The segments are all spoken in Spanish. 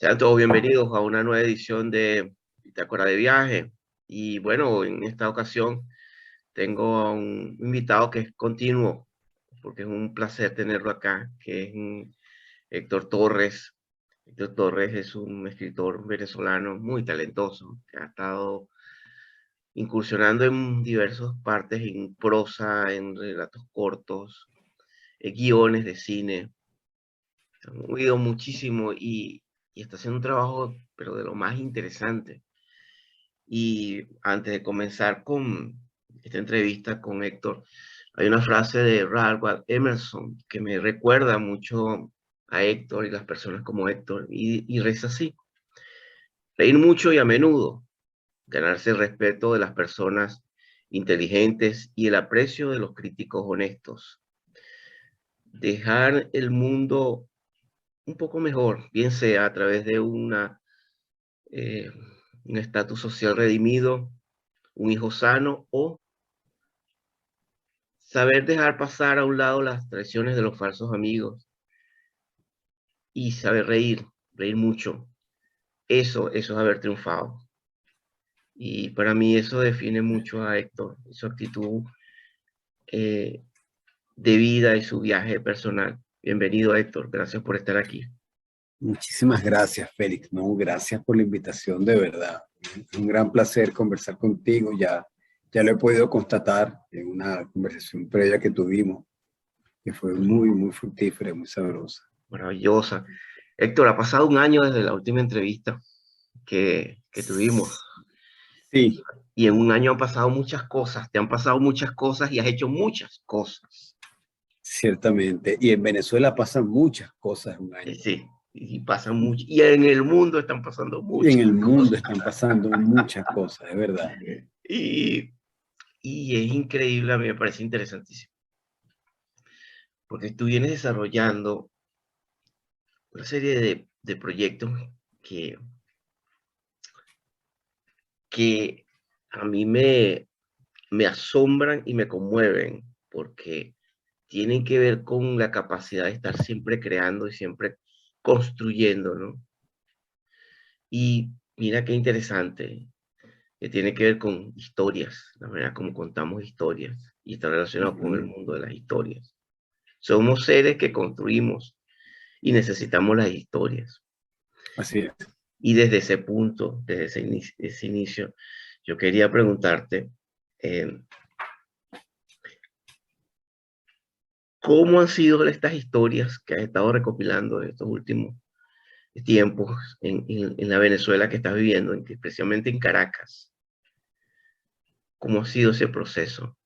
Sean todos bienvenidos a una nueva edición de Bitácora de Viaje. Y bueno, en esta ocasión tengo a un invitado que es continuo, porque es un placer tenerlo acá, que es Héctor Torres. Héctor Torres es un escritor venezolano muy talentoso, que ha estado incursionando en diversas partes, en prosa, en relatos cortos, en guiones de cine. Ha movido muchísimo y está haciendo un trabajo, pero de lo más interesante. Y antes de comenzar con esta entrevista con Héctor, hay una frase de Ralph Waldo Emerson que me recuerda mucho a Héctor y las personas como Héctor, y reza así: reír mucho y a menudo, ganarse el respeto de las personas inteligentes y el aprecio de los críticos honestos, dejar el mundo un poco mejor, bien sea a través de eh, un estatus social redimido, un hijo sano, o saber dejar pasar a un lado las traiciones de los falsos amigos y saber reír, reír mucho. Eso es haber triunfado. Y para mí eso define mucho a Héctor, su actitud eh, de vida y su viaje personal. Bienvenido, Héctor. Gracias por estar aquí. Muchísimas gracias, Félix. No, gracias por la invitación, de verdad. Es un gran placer conversar contigo. Ya lo he podido constatar en una conversación previa que tuvimos, que fue muy fructífera, muy sabrosa. Maravillosa. Héctor, ha pasado un año desde la última entrevista que tuvimos. Sí, Y en un año han pasado muchas cosas, te han pasado muchas cosas y has hecho muchas cosas. ciertamente. Y en Venezuela pasan muchas cosas en un año. Sí, y pasan mucho. Y en el mundo están pasando Y en muchas el mundo cosas. están pasando muchas cosas, es verdad. Y, y es increíble, a mí me parece interesantísimo, porque tú vienes desarrollando una serie de proyectos que, que a mí me asombran y me conmueven, porque tienen que ver con la capacidad de estar siempre creando y siempre construyendo, ¿no? Y mira qué interesante, que tiene que ver con historias, la manera como contamos historias, y está relacionado con el mundo de las historias. Somos seres que construimos y necesitamos las historias. Así es. Y desde ese punto, desde ese inicio, yo quería preguntarte, eh, ¿cómo han sido estas historias que has estado recopilando en estos últimos tiempos en la Venezuela que estás viviendo, especialmente en Caracas? ¿Cómo ha sido ese proceso?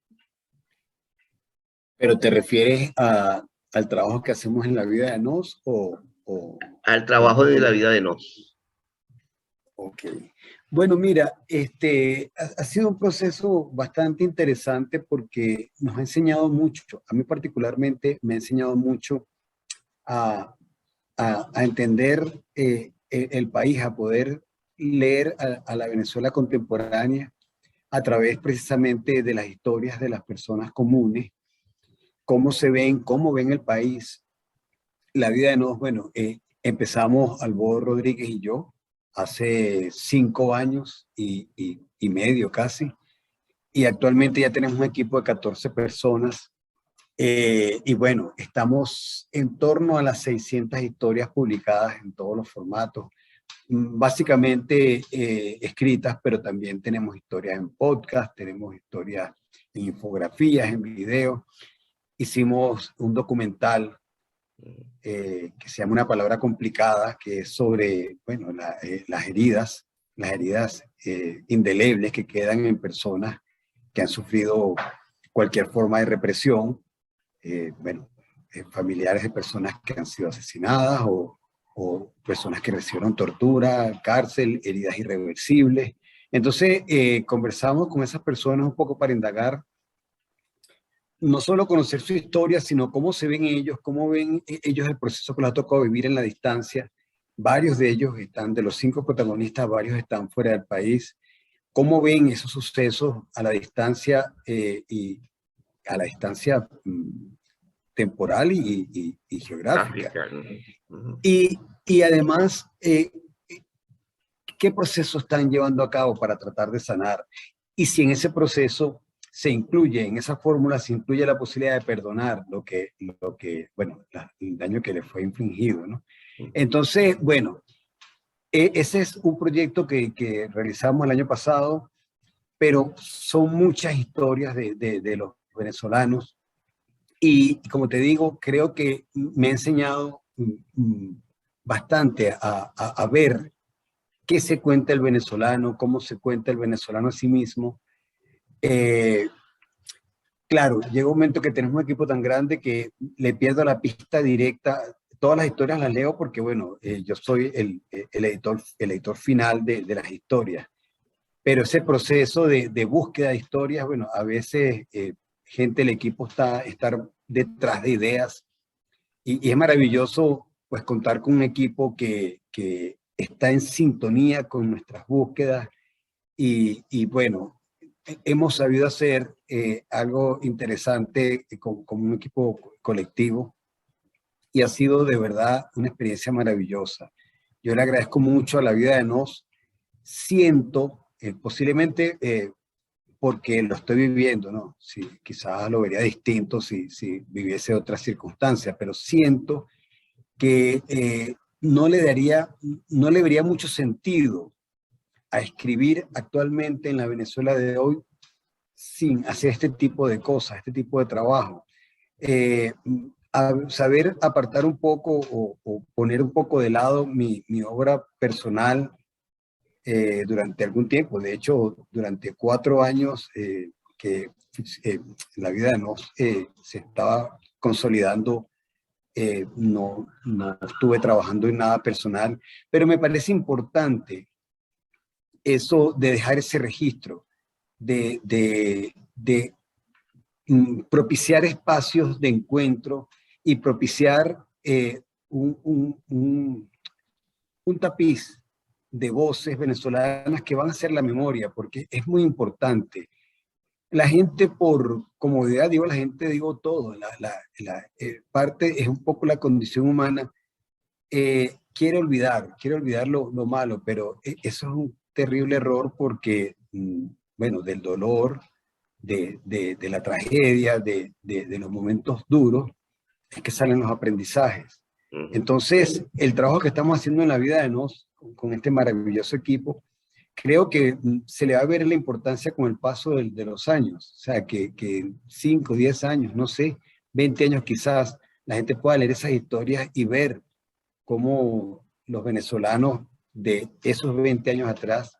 ¿Pero te refieres al trabajo que hacemos en la vida de nos o, Al trabajo de la o- vida de Nos. Ok. Bueno, mira, ha sido un proceso bastante interesante porque nos ha enseñado mucho. A mí particularmente me ha enseñado mucho a, a entender el país, a poder leer a la Venezuela contemporánea a través precisamente de las historias de las personas comunes, cómo ven el país, la vida de nos. Bueno, empezamos Albo Rodríguez y yo hace 5 años y medio casi, y actualmente ya tenemos un equipo de 14 personas. Y bueno, estamos en torno a las 600 historias publicadas en todos los formatos, básicamente escritas, pero también tenemos historias en podcast, tenemos historias en infografías, en video. Hicimos un documental que se llama Una palabra complicada, que es sobre, bueno, las heridas indelebles que quedan en personas que han sufrido cualquier forma de represión, bueno, familiares de personas que han sido asesinadas o personas que recibieron tortura, cárcel, heridas irreversibles. Entonces, conversamos con esas personas un poco para indagar no solo conocer su historia, sino cómo se ven ellos, cómo ven ellos el proceso que les ha tocado vivir en la distancia. Varios de ellos están, de los 5 protagonistas, varios están fuera del país. ¿Cómo ven esos sucesos a la distancia y a la distancia temporal y geográfica? África, ¿no? Y además, qué proceso están llevando a cabo para tratar de sanar. Y si en ese proceso se incluye, en esa fórmula se incluye la posibilidad de perdonar bueno, el daño que le fue infligido, ¿no? Entonces, bueno, ese es un proyecto que realizamos el año pasado, pero son muchas historias de los venezolanos. Y como te digo, creo que me ha enseñado bastante a ver qué se cuenta el venezolano, cómo se cuenta el venezolano a sí mismo. Eh, claro, llega un momento que tenemos un equipo tan grande que le pierdo la pista directa. Todas las historias las leo porque, bueno, yo soy el editor final de las historias. Pero ese proceso de búsqueda de historias, bueno, a veces gente del equipo está detrás de ideas y es maravilloso pues contar con un equipo que está en sintonía con nuestras búsquedas y bueno, hemos sabido hacer algo interesante con un equipo colectivo y ha sido de verdad una experiencia maravillosa. Yo le agradezco mucho a la vida de Nos. Siento, posiblemente porque lo estoy viviendo, ¿no? Sí, quizás lo vería distinto si viviese otras circunstancias, pero siento que no le vería mucho sentido a escribir actualmente en la Venezuela de hoy sin hacer este tipo de cosas, este tipo de trabajo. Eh, a saber apartar un poco o poner un poco de lado mi obra personal durante algún tiempo. De hecho, durante 4 años que la vida de Nos se estaba consolidando, no estuve trabajando en nada personal, pero me parece importante eso de dejar ese registro, de propiciar espacios de encuentro y propiciar un tapiz de voces venezolanas que van a ser la memoria, porque es muy importante. La gente por comodidad, digo la gente, digo todo, parte es un poco la condición humana, quiere olvidar lo malo, pero eso es un terrible error porque, bueno, del dolor, de la tragedia, de los momentos duros, es que salen los aprendizajes. Entonces, el trabajo que estamos haciendo en la vida de Nos, con este maravilloso equipo, creo que se le va a ver la importancia con el paso de los años. O sea, que 5, 10 años, no sé, 20 años quizás, la gente pueda leer esas historias y ver cómo los venezolanos de esos 20 años atrás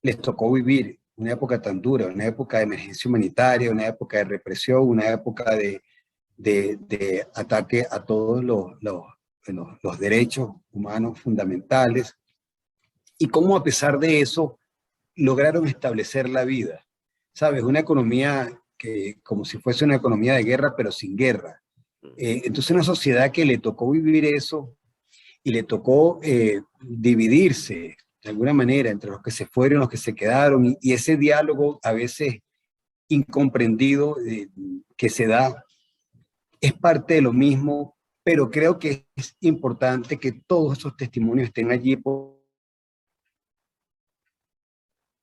les tocó vivir una época tan dura, una época de emergencia humanitaria, una época de represión, una época de ataque a todos los derechos humanos fundamentales, y cómo a pesar de eso lograron establecer la vida. ¿Sabes? Una economía que como si fuese una economía de guerra, pero sin guerra. Entonces una sociedad que le tocó vivir eso y le tocó dividirse de alguna manera entre los que se fueron, los que se quedaron, y ese diálogo a veces incomprendido que se da es parte de lo mismo, pero creo que es importante que todos esos testimonios estén allí por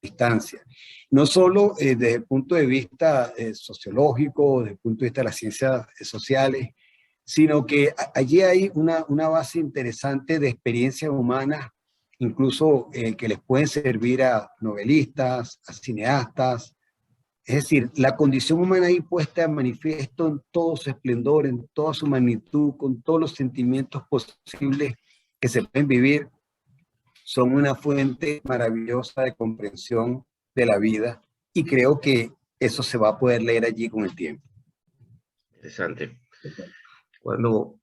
distancia. No solo desde el punto de vista sociológico, desde el punto de vista de las ciencias sociales, sino que allí hay una base interesante de experiencias humanas, incluso que les pueden servir a novelistas, a cineastas. Es decir, la condición humana ahí puesta en manifiesto en todo su esplendor, en toda su magnitud, con todos los sentimientos posibles que se pueden vivir, son una fuente maravillosa de comprensión de la vida y creo que eso se va a poder leer allí con el tiempo. Interesante. Cuando,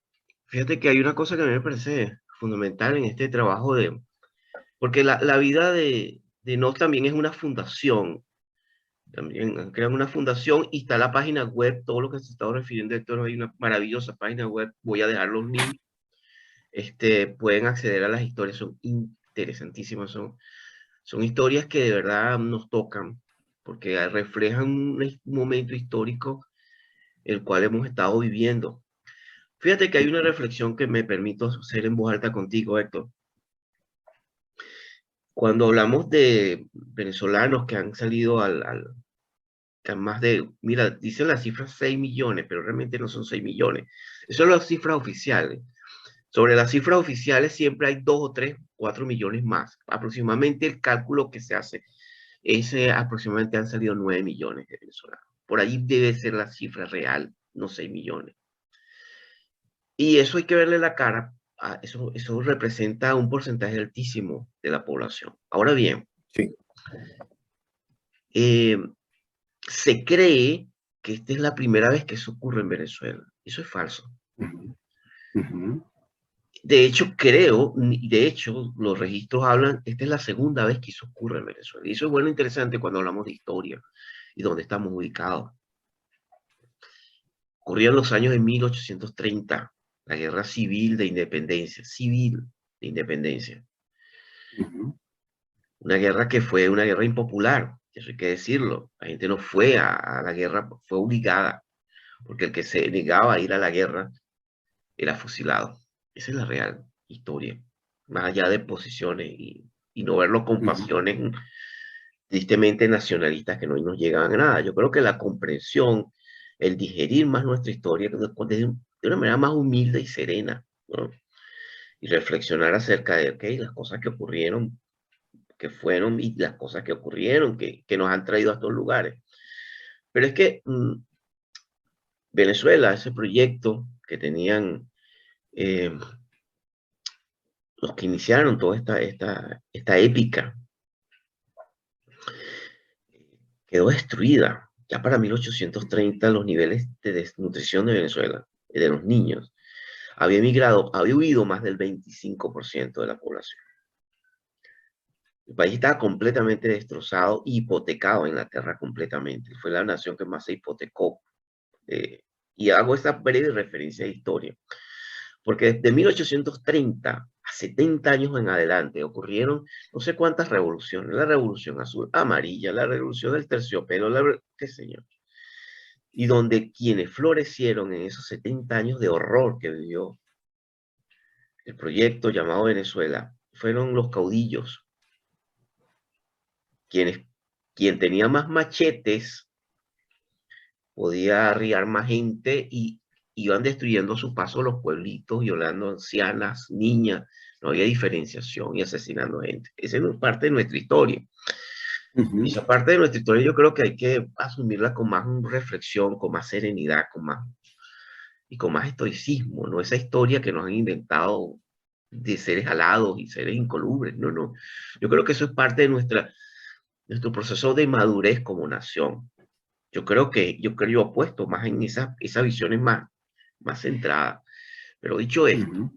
fíjate que hay una cosa que a mí me parece fundamental en este trabajo porque la vida de Nos también es una fundación. También crean una fundación y está la página web, todo lo que se está refiriendo, Héctor, hay una maravillosa página web, voy a dejar los links, pueden acceder a las historias, son interesantísimas, son historias que de verdad nos tocan, porque reflejan un momento histórico el cual hemos estado viviendo. Fíjate que hay una reflexión que me permito hacer en voz alta contigo, Héctor. cuando hablamos de venezolanos que han salido que han más de, mira, dicen la cifra 6 millones, pero realmente no son 6 millones. Eso son las cifras oficiales. Sobre las cifras oficiales siempre hay 2 o 3, 4 millones más. Aproximadamente el cálculo que se hace es aproximadamente han salido 9 millones de venezolanos. Por ahí debe ser la cifra real, no 6 millones. Y eso hay que verle la cara. Eso representa un porcentaje altísimo de la población. Ahora bien, Sí. eh, se cree que esta es la primera vez que eso ocurre en Venezuela. Eso es falso. Ujú, ujú, De hecho, de hecho, los registros hablan, esta es la segunda vez que eso ocurre en Venezuela. Y eso es bueno, interesante cuando hablamos de historia y dónde estamos ubicados. Ocurrió en los años de 1830, la guerra civil de independencia. ujú, Una guerra que fue una guerra impopular, eso hay que decirlo. La gente no fue a la guerra, fue obligada, porque el que se negaba a ir a la guerra era fusilado. Esa es la real historia, más allá de posiciones y no verlo con ujú, pasiones tristemente nacionalistas que no nos llegaban a nada. Yo creo que la comprensión, el digerir más nuestra historia de una manera más humilde y serena, ¿no? Y reflexionar acerca de okay, las cosas que ocurrieron, que fueron y las cosas que ocurrieron, que nos han traído a estos lugares. Pero es que Venezuela, ese proyecto que tenían eh, los que iniciaron toda esta épica, quedó destruida. Ya para 1830 los niveles de desnutrición de Venezuela, de los niños, había huido más del 25% de la población. El país estaba completamente destrozado, hipotecado en la tierra completamente. Fue la nación que más se hipotecó. Eh, y hago esta breve referencia de historia, porque desde 1830 a 70 años en adelante ocurrieron no sé cuántas revoluciones, la revolución azul, amarilla, la revolución del terciopelo, qué sé yo, y donde quienes florecieron en esos 70 años de horror que vivió el proyecto llamado Venezuela, fueron los caudillos, quienes, quien tenía más machetes podía arriar más gente y iban destruyendo a su paso los pueblitos, violando ancianas, niñas, no había diferenciación y asesinando gente. Esa es parte de nuestra historia. ujú, Esa parte de nuestra historia yo creo que hay que asumirla con más reflexión, con más serenidad, y con más estoicismo, no esa historia que nos han inventado de seres alados y seres incolubres, no, no. Yo creo que eso es parte de nuestro proceso de madurez como nación. Yo apuesto más en esas visiones más centradas. Pero dicho esto, ujú.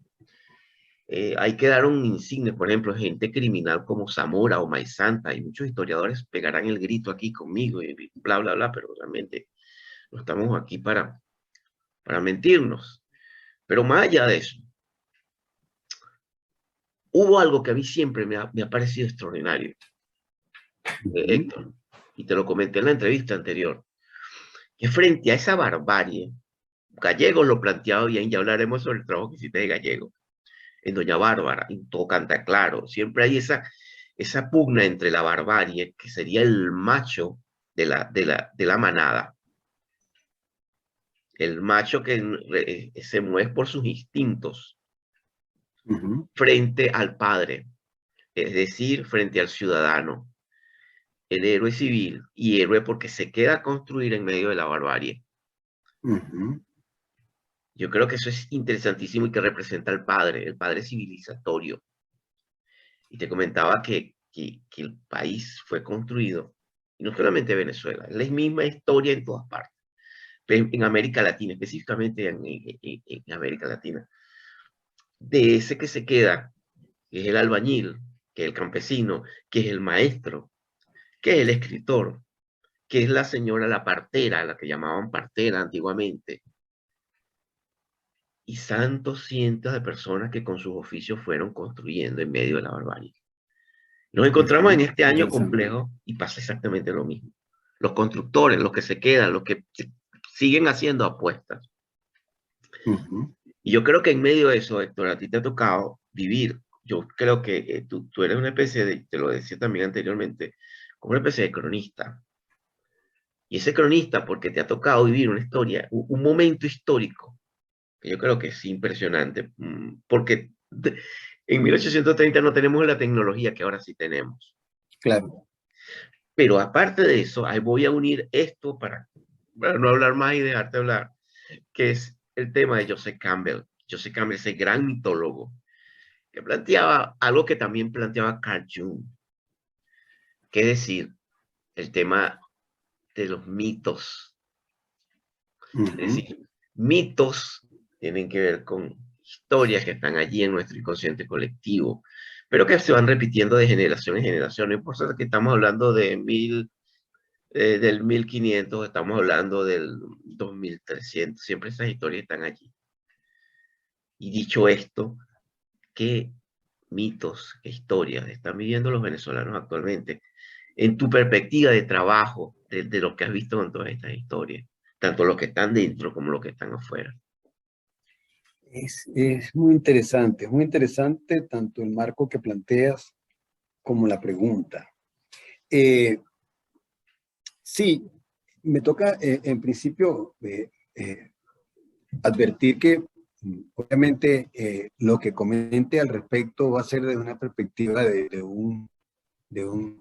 hay que dar un insigne, por ejemplo, gente criminal como Zamora o Maizanta, y muchos historiadores pegarán el grito aquí conmigo y bla, bla, bla, pero realmente no estamos aquí para mentirnos. Pero más allá de eso, hubo algo que a mí siempre me ha parecido extraordinario, Ujú, Héctor, y te lo comenté en la entrevista anterior, que frente a esa barbarie, Gallegos lo planteaba bien, ya hablaremos sobre el trabajo que hiciste de Gallego, en Doña Bárbara, en todo canta claro, siempre hay esa pugna entre la barbarie, que sería el macho de la manada, el macho que se mueve por sus instintos, ujú, frente al padre, es decir, frente al ciudadano, el héroe civil y héroe porque se queda a construir en medio de la barbarie. ujú, Yo creo que eso es interesantísimo y que representa al padre, el padre civilizatorio. Y te comentaba que el país fue construido, y no solamente Venezuela, es la misma historia en todas partes, en América Latina, específicamente en América Latina, de ese que se queda, que es el albañil, que es el campesino, que es el maestro, que es el escritor, que es la señora, la partera, la que llamaban partera antiguamente, y santos cientos de personas que con sus oficios fueron construyendo en medio de la barbarie. Nos encontramos en ujú. este año Interesante. complejo y pasa exactamente lo mismo. Los constructores, los que se quedan, los que siguen haciendo apuestas. Ujú, Y yo creo que en medio de eso, Héctor, a ti te ha tocado vivir. yo creo que tú eres una especie de, te lo decía también anteriormente, como una especie de cronista. Y ese cronista, porque te ha tocado vivir una historia, un momento histórico, que yo creo que es impresionante, porque en 1830 no tenemos la tecnología que ahora sí tenemos. Claro. Pero aparte de eso, ahí voy a unir esto para no hablar más y dejarte hablar, que es el tema de Joseph Campbell. Joseph Campbell, ese gran mitólogo, que planteaba algo que también planteaba Carl Jung, que es decir, el tema de los mitos. Es Ujú. decir, mitos tienen que ver con historias que están allí en nuestro inconsciente colectivo, pero que se van repitiendo de generación en generación. No importa que estamos hablando del 1500, estamos hablando del 2300, siempre esas historias están allí. Y dicho esto, ¿qué mitos, qué historias están viviendo los venezolanos actualmente? En tu perspectiva de trabajo, de lo que has visto con todas estas historias, tanto los que están dentro como los que están afuera. Es muy interesante tanto el marco que planteas como la pregunta. Eh, sí, me toca en principio advertir que obviamente lo que comente al respecto va a ser desde una perspectiva de un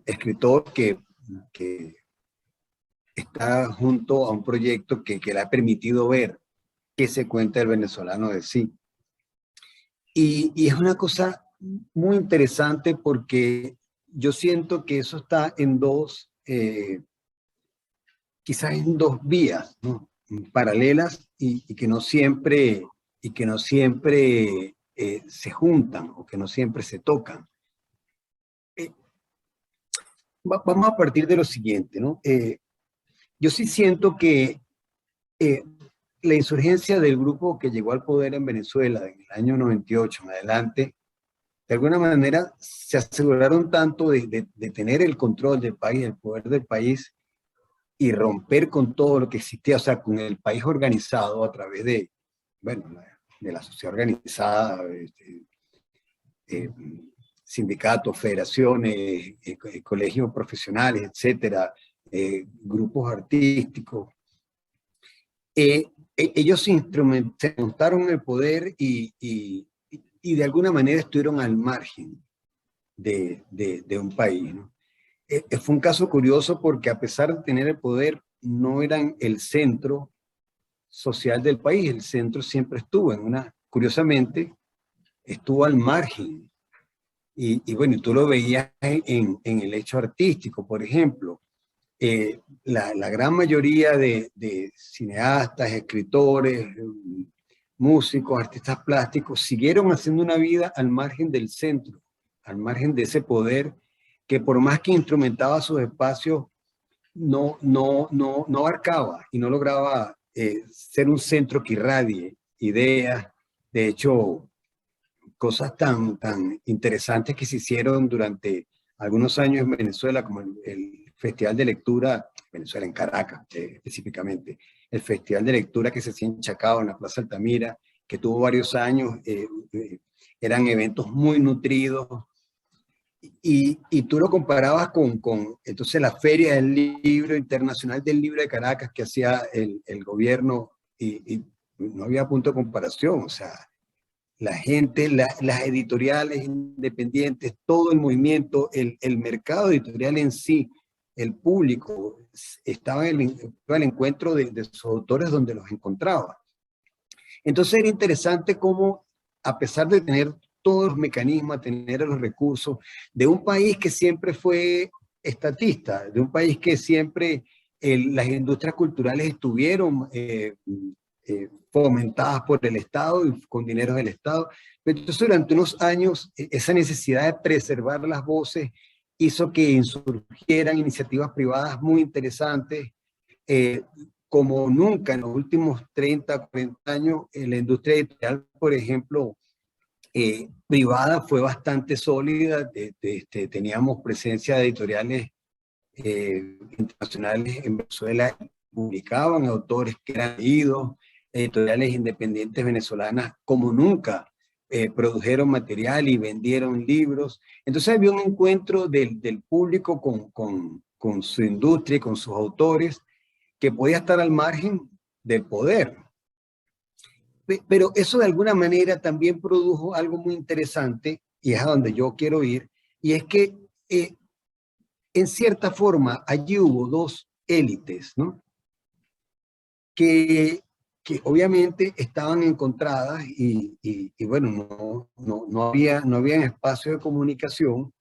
escritor que está junto a un proyecto que le ha permitido ver qué se cuenta el venezolano de sí. Y es una cosa muy interesante porque yo siento que eso está en quizás en dos vías, ¿no? Paralelas y que no siempre se juntan o que no siempre se tocan. Eh, vamos a partir de lo siguiente, ¿no? Yo sí siento que eh, la insurgencia del grupo que llegó al poder en Venezuela en el año 98 en adelante, de alguna manera se aseguraron tanto de tener el control del país, el poder del país y romper con todo lo que existía, o sea, con el país organizado a través de, bueno, de la sociedad organizada, eh, sindicatos, federaciones, colegios profesionales, etcétera, grupos artísticos. Ellos se montaron en el poder y de alguna manera estuvieron al margen de un país, ¿no? Fue un caso curioso porque a pesar de tener el poder, no eran el centro social del país, el centro siempre estuvo curiosamente, estuvo al margen. Y bueno, tú lo veías en el hecho artístico, por ejemplo. La gran mayoría de cineastas, escritores, músicos, artistas plásticos, siguieron haciendo una vida al margen del centro, al margen de ese poder que por más que instrumentaba sus espacios, no abarcaba y no lograba ser un centro que irradie ideas. De hecho, cosas tan interesantes que se hicieron durante algunos años en Venezuela, como el Festival de Lectura, Venezuela en Caracas específicamente, el Festival de Lectura que se hacía en Chacao, en la Plaza Altamira, que tuvo varios años, eran eventos muy nutridos, y tú lo comparabas con entonces la Feria del Libro Internacional del Libro de Caracas que hacía el gobierno y no había punto de comparación, o sea, la gente, las editoriales independientes, todo el movimiento, el mercado editorial en sí, el público, estaba al encuentro de sus autores donde los encontraba. Entonces era interesante cómo, a pesar de tener todos los mecanismos, tener los recursos, de un país que siempre fue estatista, de un país que siempre las industrias culturales estuvieron fomentadas por el Estado y con dinero del Estado. Entonces, durante unos años, esa necesidad de preservar las voces hizo que surgieran iniciativas privadas muy interesantes, eh, como nunca en los últimos 30, 40 años. La industria editorial, por ejemplo, privada fue bastante sólida. Teníamos presencia de editoriales internacionales en Venezuela, publicaban autores que eran leídos, editoriales independientes venezolanas como nunca produjeron material y vendieron libros. Entonces había un encuentro del público con su industria y con sus autores que podía estar al margen del poder. Pero eso de alguna manera también produjo algo muy interesante, y es a donde yo quiero ir, y es que en cierta forma allí hubo dos élites, ¿no? Que obviamente estaban encontradas y bueno, no había espacio de comunicación,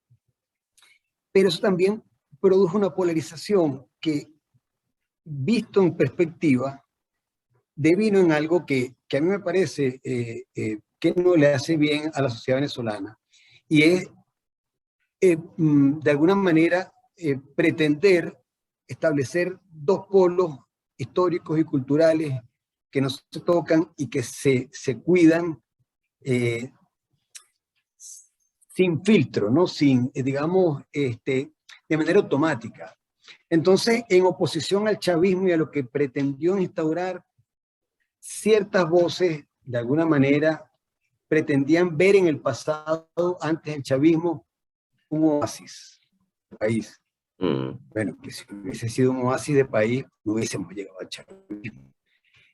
pero eso también produjo una polarización que, visto en perspectiva, devino en algo que a mí me parece que no le hace bien a la sociedad venezolana, y es de alguna manera pretender establecer dos polos históricos y culturales que no se tocan y que se cuidan sin filtro, ¿no? Sin, digamos, de manera automática. Entonces, en oposición al chavismo y a lo que pretendió instaurar, ciertas voces, de alguna manera, pretendían ver en el pasado, antes del chavismo, un oasis de país. Bueno, que si hubiese sido un oasis de país, no hubiésemos llegado al chavismo.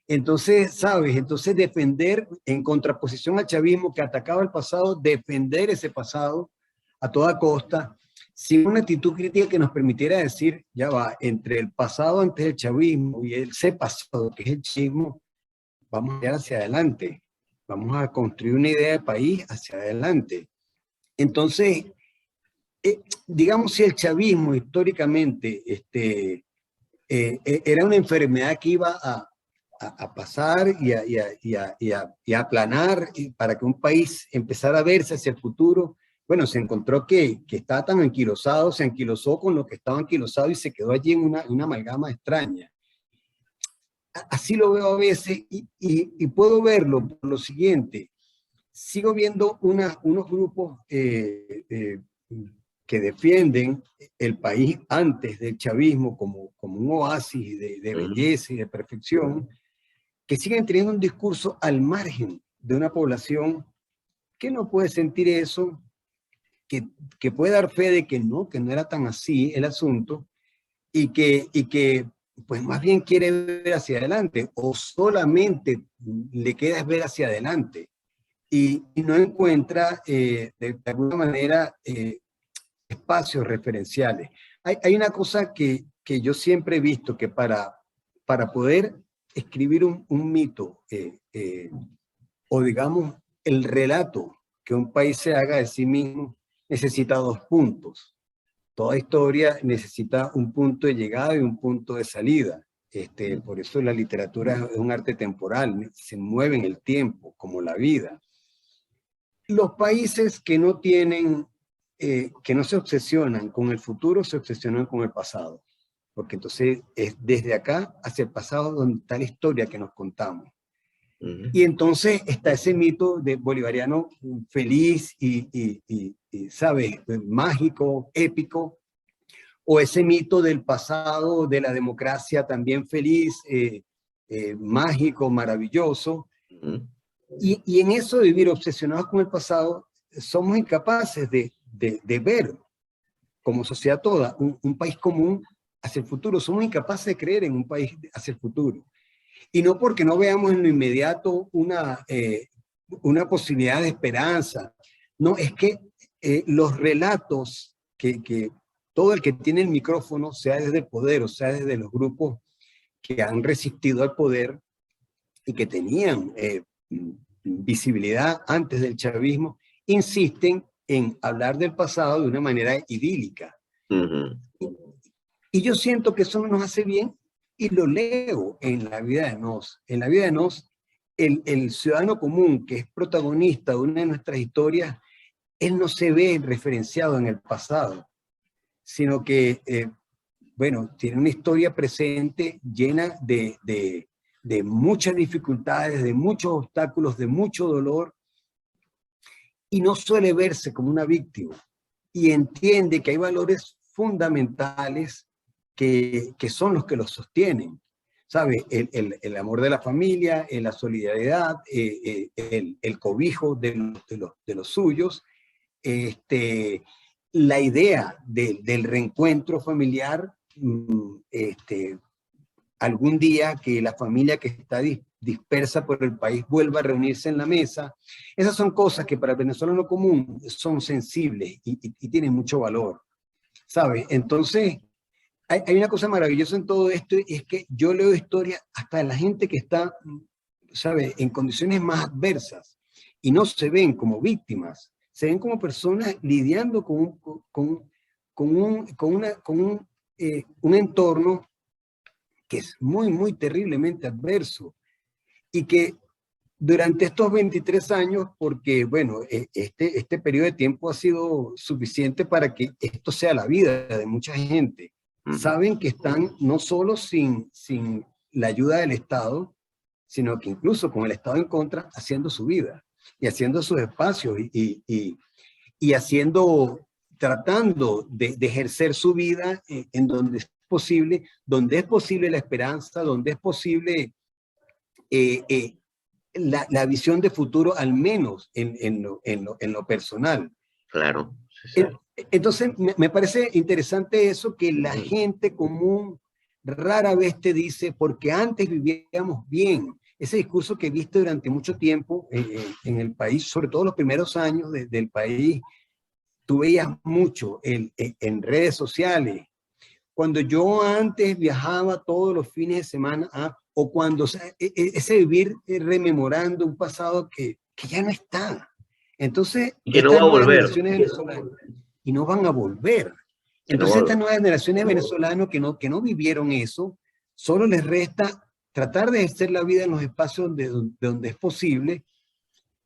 Entonces, ¿sabes? Entonces defender, en contraposición al chavismo que atacaba el pasado, defender ese pasado a toda costa, sin una actitud crítica que nos permitiera decir, ya va, entre el pasado antes del chavismo y ese pasado que es el chavismo, vamos a ir hacia adelante, vamos a construir una idea de país hacia adelante. Entonces, digamos, si el chavismo históricamente era una enfermedad que iba a pasar y a aplanar para que un país empezara a verse hacia el futuro, bueno, se encontró que estaba tan anquilosado, se anquilosó con lo que estaba anquilosado y se quedó allí en una amalgama extraña. Así lo veo a veces y puedo verlo por lo siguiente. Sigo viendo unos grupos que defienden el país antes del chavismo como un oasis de belleza y de perfección, que siguen teniendo un discurso al margen de una población que no puede sentir eso, que puede dar fe de que no era tan así el asunto, y que pues más bien quiere ver hacia adelante, o solamente le queda ver hacia adelante, y no encuentra de alguna manera espacios referenciales. Hay una cosa que yo siempre he visto, que para poder escribir un mito, o digamos el relato que un país se haga de sí mismo, necesita dos puntos. Toda historia necesita un punto de llegada y un punto de salida. Por eso la literatura es un arte temporal, se mueve en el tiempo, como la vida. Los países que no tienen, que no se obsesionan con el futuro, se obsesionan con el pasado. Porque entonces es desde acá hacia el pasado donde está la historia que nos contamos. Y entonces está ese mito de bolivariano feliz y ¿sabes? Mágico, épico, o ese mito del pasado, de la democracia también feliz, mágico, maravilloso. Y en eso de vivir obsesionados con el pasado, somos incapaces de ver, como sociedad toda, un país común hacia el futuro. Somos incapaces de creer en un país hacia el futuro. Y no porque no veamos en lo inmediato una posibilidad de esperanza. No, es que los relatos que todo el que tiene el micrófono, sea desde el poder o sea desde los grupos que han resistido al poder y que tenían visibilidad antes del chavismo, insisten en hablar del pasado de una manera idílica. Y yo siento que eso no nos hace bien, y lo leo en La vida de Nos. En La vida de Nos, el ciudadano común que es protagonista de una de nuestras historias, él no se ve referenciado en el pasado, sino que, bueno, tiene una historia presente llena de muchas dificultades, de muchos obstáculos, de mucho dolor, y no suele verse como una víctima, y entiende que hay valores fundamentales que son los que los sostienen. O ¿sabe? El amor de la familia, la solidaridad, el cobijo de los suyos, la idea del reencuentro familiar, algún día que la familia que está dispersa por el país vuelva a reunirse en la mesa. Esas son cosas que para el venezolano común son sensibles y tienen mucho valor, ¿sabe? Entonces, hay una cosa maravillosa en todo esto, y es que yo leo historias hasta de la gente que está, ¿sabe?, en condiciones más adversas y no se ven como víctimas, se ven como personas lidiando un entorno que es muy, muy terriblemente adverso y que durante estos 23 años, porque bueno, este periodo de tiempo ha sido suficiente para que esto sea la vida de mucha gente, saben que están no solo sin la ayuda del Estado, sino que incluso con el Estado en contra, haciendo su vida y haciendo sus espacios y haciendo, tratando de ejercer su vida en donde es posible la esperanza, donde es posible la visión de futuro, al menos en lo personal. Claro. Sí, sí. Entonces, me parece interesante eso, que la gente común rara vez te dice, porque antes vivíamos bien. Ese discurso que viste durante mucho tiempo en el país, sobre todo los primeros años del país, tú veías mucho en redes sociales. Cuando yo antes viajaba todos los fines de semana, o cuando ese vivir rememorando un pasado que ya no está. Entonces, Y que no estas va a nuevas volver. generaciones venezolanas, y no van a volver. Que no Entonces, va a estas volver. nuevas generaciones venezolanos que no vivieron eso, solo les resta tratar de ejercer la vida en los espacios de donde es posible,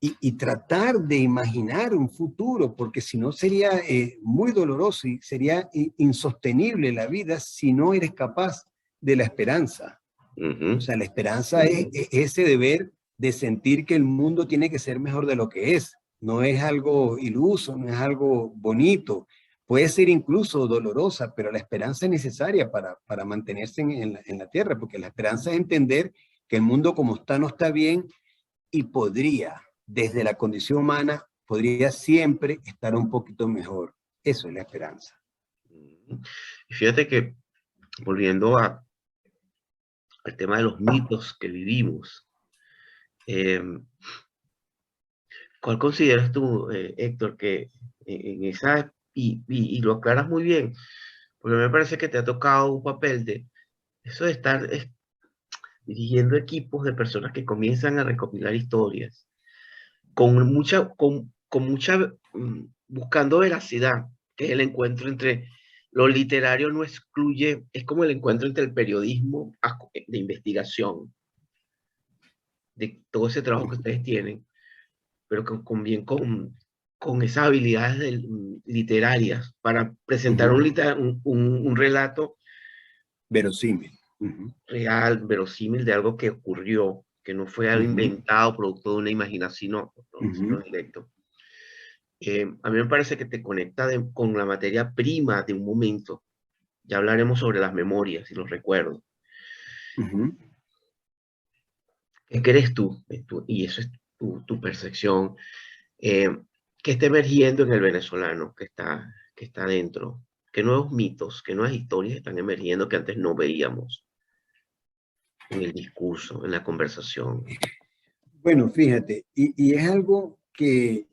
y tratar de imaginar un futuro, porque si no sería muy doloroso y sería insostenible la vida si no eres capaz de la esperanza. O sea, la esperanza es ese deber de sentir que el mundo tiene que ser mejor de lo que es. No es algo iluso, no es algo bonito. Puede ser incluso dolorosa, pero la esperanza es necesaria para mantenerse en la tierra, porque la esperanza es entender que el mundo como está no está bien, y podría, desde la condición humana, podría siempre estar un poquito mejor. Eso es la esperanza. Y fíjate que, volviendo al tema de los mitos que vivimos, ¿cuál consideras tú, Héctor, que en esa, y lo aclaras muy bien, porque me parece que te ha tocado un papel de eso de estar dirigiendo equipos de personas que comienzan a recopilar historias buscando veracidad, que es el encuentro entre lo literario no excluye, es como el encuentro entre el periodismo de investigación, de todo ese trabajo que ustedes tienen, pero bien con esas habilidades literarias para presentar un relato Verosímil. real, verosímil de algo que ocurrió, que no fue algo inventado, producto de una imaginación, sino directo. A mí me parece que te conecta con la materia prima de un momento. Ya hablaremos sobre las memorias y los recuerdos. ¿Qué crees tú? Y eso es tu percepción. ¿Qué está emergiendo en el venezolano que está dentro? ¿Qué nuevos mitos, qué nuevas historias están emergiendo que antes no veíamos en el discurso, en la conversación? Bueno, fíjate, y es algo que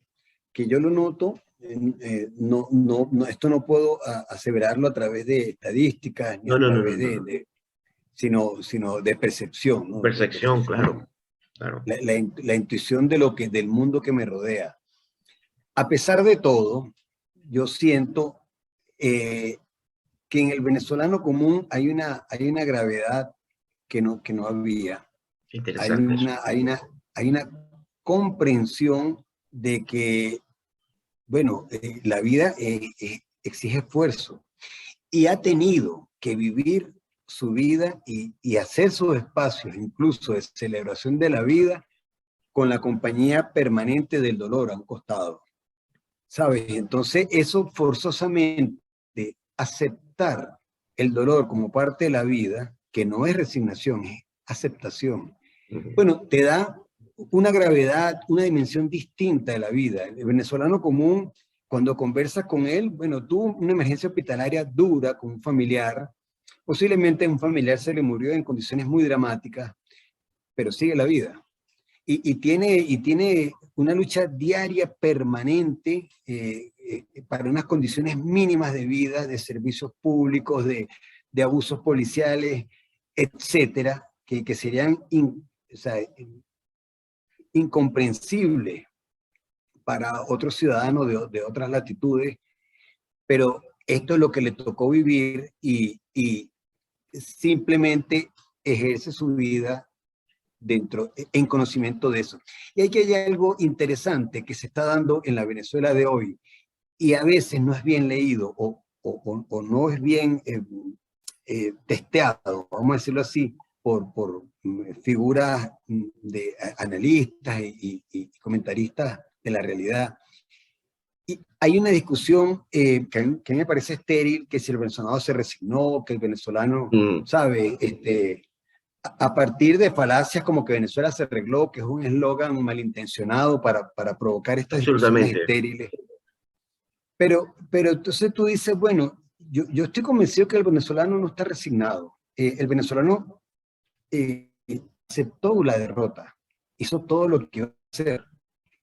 yo lo noto, esto no puedo aseverarlo a través de estadísticas ni No, a no, no, no, través no. sino de percepción, ¿no? De Percepción, percepción. claro, claro. La intuición del mundo que me rodea. A pesar de todo, yo siento que en el venezolano común hay una gravedad que no había. Interesante eso. Hay una comprensión de que, bueno, la vida exige esfuerzo, y ha tenido que vivir su vida y hacer sus espacios, incluso de celebración de la vida, con la compañía permanente del dolor a un costado, ¿sabes? Entonces, eso forzosamente, aceptar el dolor como parte de la vida, que no es resignación, es aceptación. Ujú. Bueno, te da una gravedad, una dimensión distinta de la vida. El venezolano común, cuando conversas con él, bueno, tuvo una emergencia hospitalaria dura con un familiar, posiblemente un familiar se le murió en condiciones muy dramáticas, pero sigue la vida. Y tiene una lucha diaria permanente para unas condiciones mínimas de vida, de servicios públicos, de abusos policiales, etcétera, que serían o sea, incomprensibles para otros ciudadanos de otras latitudes, pero esto es lo que le tocó vivir y simplemente ejerce su vida en conocimiento de eso. Y aquí hay algo interesante que se está dando en la Venezuela de hoy, y a veces no es bien leído o no es bien testeado, vamos a decirlo así, por figuras de analistas y comentaristas de la realidad. Y hay una discusión que me parece estéril, que si el venezolano se resignó, que el venezolano, Mm, ¿sabe? A partir de falacias como que Venezuela se arregló, que es un eslogan malintencionado para provocar estas discusiones absolutamente. estériles. Pero entonces tú dices, bueno, yo estoy convencido que el venezolano no está resignado. El venezolano aceptó la derrota, hizo todo lo que iba a hacer.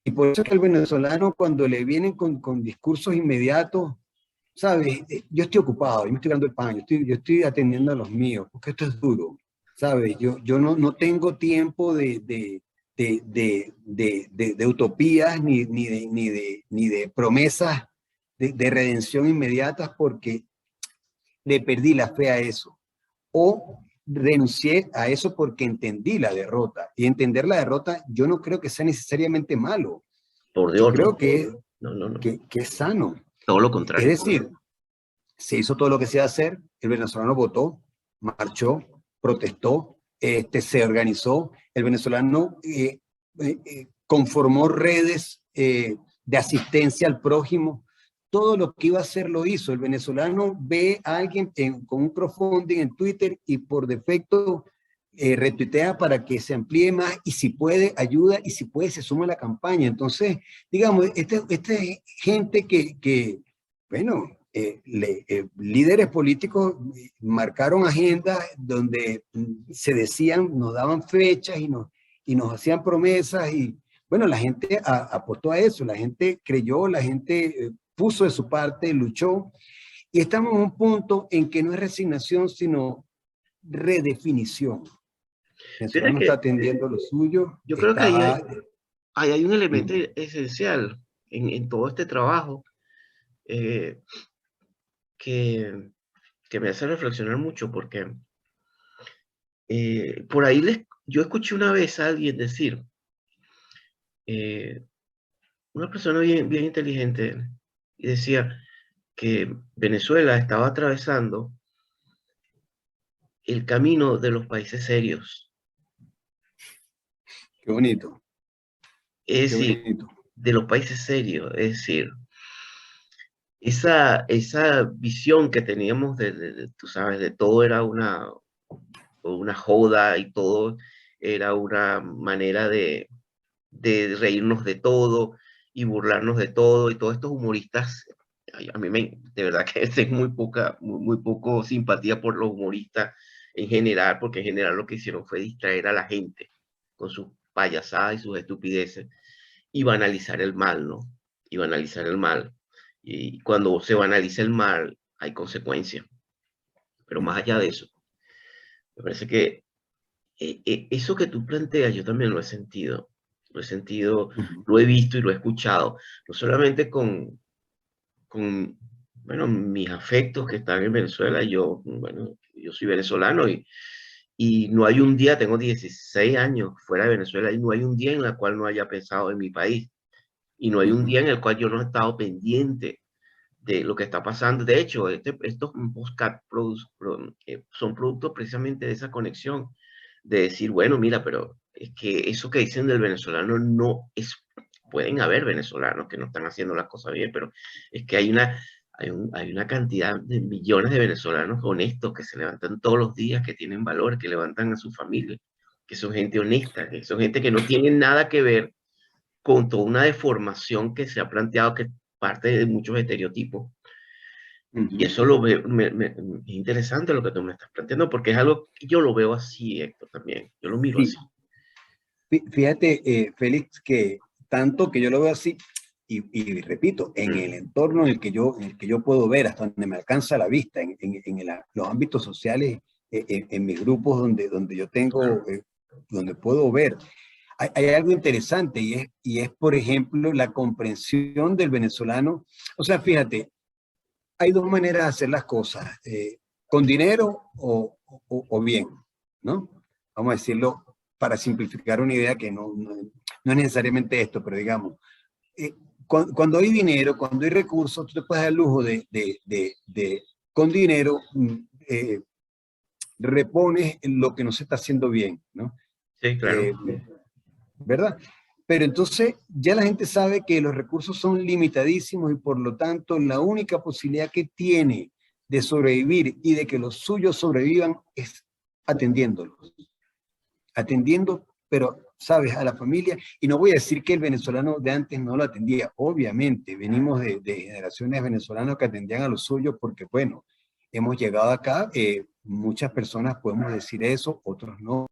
Y por eso es que el venezolano, cuando le vienen con discursos inmediatos, ¿sabes? Yo estoy ocupado, yo me estoy dando el pan, yo estoy atendiendo a los míos, porque esto es duro, ¿sabes? Yo no tengo tiempo de utopías ni de promesas de redención inmediatas porque le perdí la fe a eso. O renuncié a eso porque entendí la derrota. Y entender la derrota yo no creo que sea necesariamente malo. Por Yo Dios, creo no. que, No, no, no. que es sano. Todo lo Es contrario. decir, se hizo todo lo que se iba a hacer, el venezolano votó, marchó, protestó, se organizó, el venezolano conformó redes de asistencia al prójimo, todo lo que iba a hacer lo hizo. El venezolano ve a alguien con un crowdfunding en Twitter y por defecto retuitea para que se amplíe más y si puede ayuda y si puede se suma a la campaña. Entonces, digamos, esta es gente bueno, líderes políticos marcaron agendas donde se decían, nos daban fechas y nos hacían promesas y bueno, la gente apostó a eso, la gente creyó, la gente puso de su parte, luchó y estamos en un punto en que no es resignación, sino redefinición. Fíjate Venezuela no está que atendiendo lo suyo, yo creo que está... ahí hay un elemento mm, esencial en todo este trabajo eh, que, que me hace reflexionar mucho porque por ahí yo escuché una vez a alguien decir, eh, una persona bien, bien inteligente, y decía que Venezuela estaba atravesando el camino de los países serios. qué bonito, Es qué decir, bonito. de los países serios, es decir, esa visión que teníamos tú sabes, de todo era una joda y todo era una manera de reírnos de todo y burlarnos de todo y todos estos humoristas, ay, a mí de verdad que tengo muy poco simpatía por los humoristas en general, porque en general lo que hicieron fue distraer a la gente con sus payasadas y sus estupideces y banalizar el mal, ¿no? Y banalizar el mal. Y cuando se banaliza el mal, hay consecuencias. Pero más allá de eso, me parece que eso que tú planteas, yo también lo he sentido. Lo he sentido, Ujú. lo he visto y lo he escuchado. No solamente bueno, mis afectos que están en Venezuela. Yo, bueno, yo soy venezolano y no hay un día, tengo 16 años fuera de Venezuela y no hay un día en el cual no haya pensado en mi país. Y no hay un Ujú. día en el cual yo no he estado pendiente de lo que está pasando. De hecho, estos podcast son productos precisamente de esa conexión, de decir, bueno, mira, pero es que eso que dicen del venezolano no es, pueden haber venezolanos que no están haciendo las cosas bien, pero es que hay una cantidad de millones de venezolanos honestos que se levantan todos los días, que tienen valor, que levantan a su familia, que son gente honesta, que son gente que no tiene nada que ver con toda una deformación que se ha planteado, que parte de muchos estereotipos. Y eso lo veo, es interesante lo que tú me estás planteando, porque es algo que yo lo veo así, Héctor, también. Yo lo miro Sí, así. fíjate, Félix, que tanto que yo lo veo así, y repito, en el entorno en el que yo puedo ver, hasta donde me alcanza la vista, los ámbitos sociales, en mis grupos donde yo tengo, donde puedo ver, hay algo interesante y es, por ejemplo, la comprensión del venezolano. O sea, fíjate, hay dos maneras de hacer las cosas, con dinero o bien, ¿no? Vamos a decirlo para simplificar una idea que no es necesariamente esto, pero digamos, cuando hay dinero, cuando hay recursos, tú te puedes dar el lujo con dinero, repones lo que no se está haciendo bien, ¿no? Sí, claro. ¿Verdad? Pero entonces ya la gente sabe que los recursos son limitadísimos y por lo tanto la única posibilidad que tiene de sobrevivir y de que los suyos sobrevivan es atendiéndolos. Atendiendo, pero, ¿sabes? A la familia. Y no voy a decir que el venezolano de antes no lo atendía. Obviamente, venimos de generaciones venezolanas que atendían a los suyos porque, bueno, hemos llegado acá, muchas personas podemos decir eso, otros no.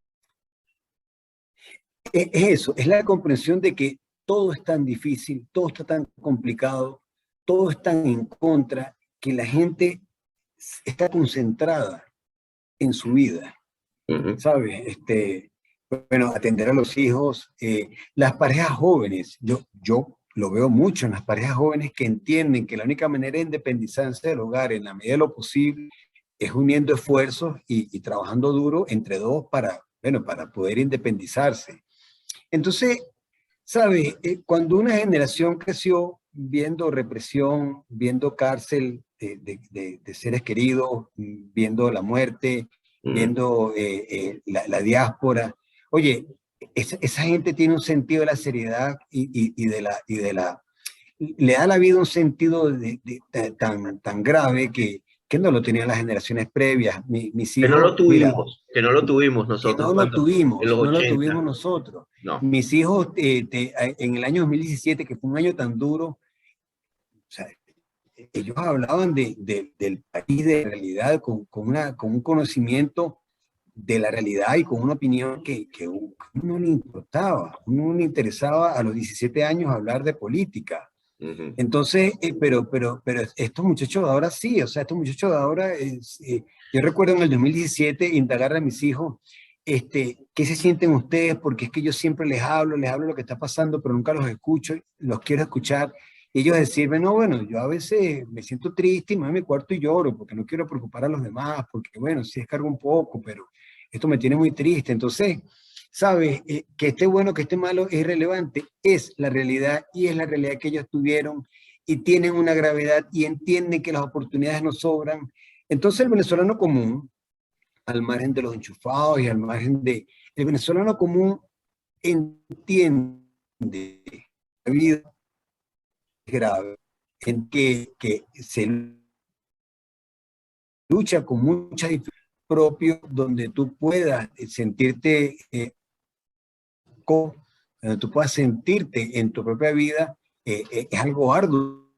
Es eso, es la comprensión de que todo es tan difícil, todo está tan complicado, todo está en contra, que la gente está concentrada en su vida, ¿sabes? Bueno, atender a los hijos, las parejas jóvenes, yo lo veo mucho en las parejas jóvenes que entienden que la única manera de independizarse del hogar en la medida de lo posible es uniendo esfuerzos y trabajando duro entre dos para, bueno, para poder independizarse. Entonces, ¿sabes? Cuando una generación creció viendo represión, viendo cárcel de seres queridos, viendo la muerte, viendo la diáspora, oye, esa gente tiene un sentido de la seriedad le da a la vida un sentido tan grave que no lo tenían las generaciones previas. Mis Que no lo hijos, mira, tuvimos, que no lo tuvimos que nosotros no lo cuando, en tuvimos, los no lo tuvimos 80. nosotros. No. Mis hijos, en el año 2017, que fue un año tan duro, o sea, ellos hablaban del país, de la realidad, con un conocimiento de la realidad y con una opinión que uno le importaba, uno no le interesaba a los 17 años hablar de política. Entonces, pero estos muchachos de ahora sí, o sea, estos muchachos de ahora, yo recuerdo en el 2017 indagar a mis hijos, ¿qué se sienten ustedes? Porque es que yo siempre les hablo lo que está pasando, pero nunca los escucho, los quiero escuchar. Y ellos decirme, no, bueno, yo a veces me siento triste y me voy a mi cuarto y lloro porque no quiero preocupar a los demás, porque bueno, sí descargo un poco, pero esto me tiene muy triste. Entonces, ¿sabes? Que esté bueno, que esté malo, es irrelevante, es la realidad y es la realidad que ellos tuvieron y tienen una gravedad y entienden que las oportunidades no sobran. Entonces el venezolano común, al margen de los enchufados y al margen de... El venezolano común entiende la vida grave, en que se lucha con mucha dificultad propio, donde tú puedas sentirte donde tú puedas sentirte en tu propia vida, es algo arduo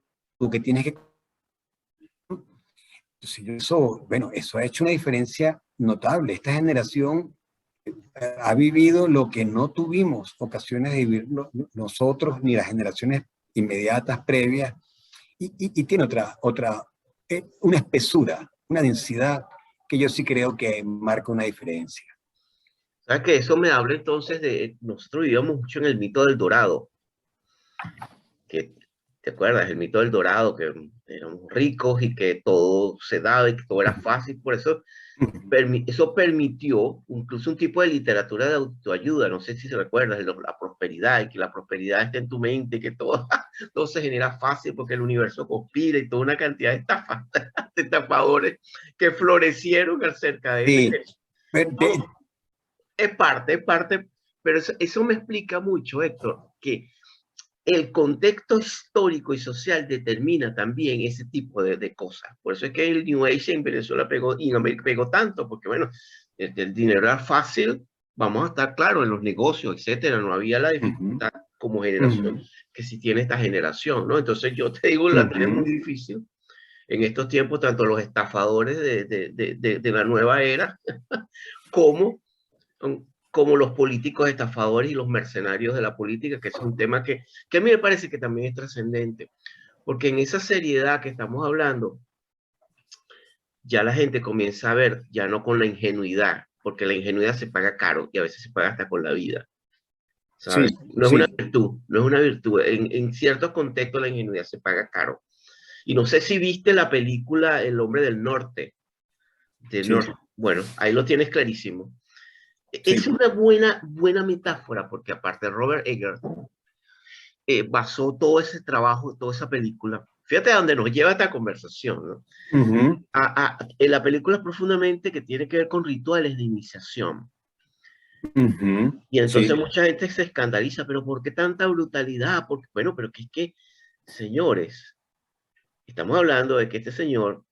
que tienes que... Eso, bueno, eso ha hecho una diferencia notable. Esta generación ha vivido lo que no tuvimos ocasiones de vivir nosotros ni las generaciones inmediatas previas y tiene una espesura, una densidad que yo sí creo que marca una diferencia. ¿Sabes que eso me habla entonces de, nosotros vivíamos mucho en el mito del Dorado, que, ¿te acuerdas? El mito del Dorado, que éramos ricos y que todo se daba y que todo era fácil, por eso eso permitió incluso un tipo de literatura de autoayuda, no sé si se recuerdas, de la prosperidad, y que la prosperidad está en tu mente, que todo, todo se genera fácil porque el universo conspira y toda una cantidad de estafas, de estafadores que florecieron acerca de eso. Sí, Es parte, pero eso me explica mucho, Héctor, que el contexto histórico y social determina también ese tipo de cosas. Por eso es que el New Age en Venezuela pegó y en América pegó tanto, porque bueno, el dinero era fácil, vamos a estar claros, en los negocios, etcétera, no había la dificultad como generación que si tiene esta generación, ¿no? Entonces yo te digo, la tiene muy difícil en estos tiempos, tanto los estafadores de la nueva era como como los políticos estafadores y los mercenarios de la política, que es un tema que a mí me parece que también es trascendente, porque en esa seriedad que estamos hablando, ya la gente comienza a ver, ya no con la ingenuidad, porque la ingenuidad se paga caro y a veces se paga hasta con la vida, Sí, ¿sabes? No es una sí. virtud, no es una virtud. En ciertos contextos la ingenuidad se paga caro. Y no sé si viste la película El Hombre del Norte, de Sí, Norte. Bueno, ahí lo tienes clarísimo. Es sí. una buena metáfora, porque aparte Robert Eggers basó todo ese trabajo, toda esa película. Fíjate a dónde nos lleva esta conversación, ¿no? Ujú, En la película profundamente que tiene que ver con rituales de iniciación. ujú, Y entonces sí, mucha gente se escandaliza, pero ¿por qué tanta brutalidad? Porque, bueno, pero que es que, señores, estamos hablando de que este señor,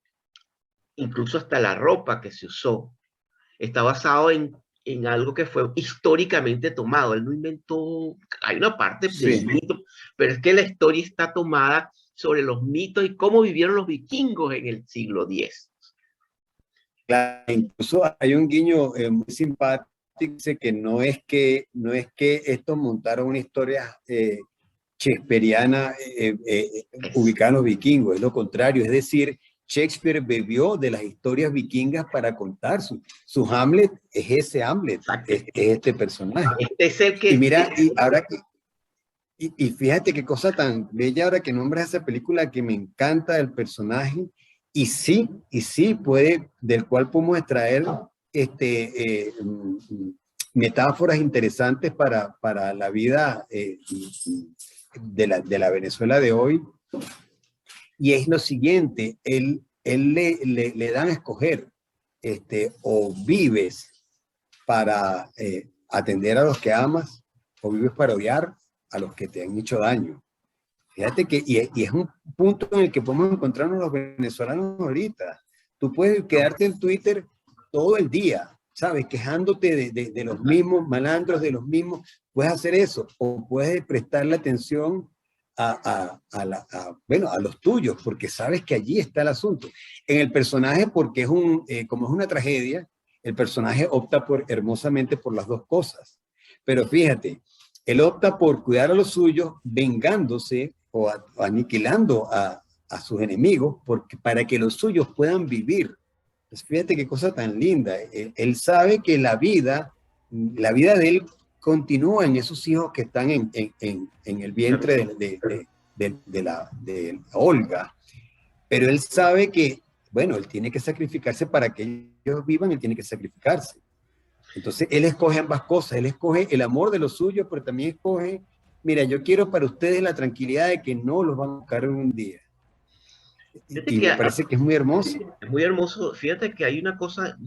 incluso hasta la ropa que se usó, está basado en algo que fue históricamente tomado. Él no inventó, hay una parte del sí. mito, pero es que la historia está tomada sobre los mitos y cómo vivieron los vikingos en el siglo X. Claro, incluso hay un guiño muy simpático, dice que no es que estos montaron una historia shakespeariana Es, ubicada en los vikingos, es lo contrario, es decir, Shakespeare bebió de las historias vikingas para contar su Hamlet, es ese Hamlet, exacto, es este personaje. este es el Y que, mira, y ahora que, y fíjate qué cosa tan bella ahora que nombras esa película que me encanta el personaje y sí puede, del cual podemos extraer metáforas interesantes para la vida de la Venezuela de hoy. Y es lo siguiente, él le dan a escoger, o vives para atender a los que amas, o vives para odiar a los que te han hecho daño. Fíjate que, y es un punto en el que podemos encontrarnos los venezolanos ahorita. Tú puedes quedarte en Twitter todo el día, ¿sabes? Quejándote de los mismos malandros, de los mismos. Puedes hacer eso, o puedes prestarle atención bueno, a los tuyos, porque sabes que allí está el asunto. En el personaje, porque como es una tragedia, el personaje opta hermosamente por las dos cosas. Pero fíjate, él opta por cuidar a los suyos, vengándose o aniquilando a sus enemigos para que los suyos puedan vivir. Pues fíjate qué cosa tan linda. Él sabe que la vida de él continúa en esos hijos que están en el vientre de Olga. Pero él sabe que, bueno, él tiene que sacrificarse para que ellos vivan, él tiene que sacrificarse. Entonces, él escoge ambas cosas, él escoge el amor de los suyos, pero también escoge, mira, yo quiero para ustedes la tranquilidad de que no los van a buscar en un día. fíjate Y que me parece que es muy hermoso. es muy hermoso, fíjate que hay una cosa,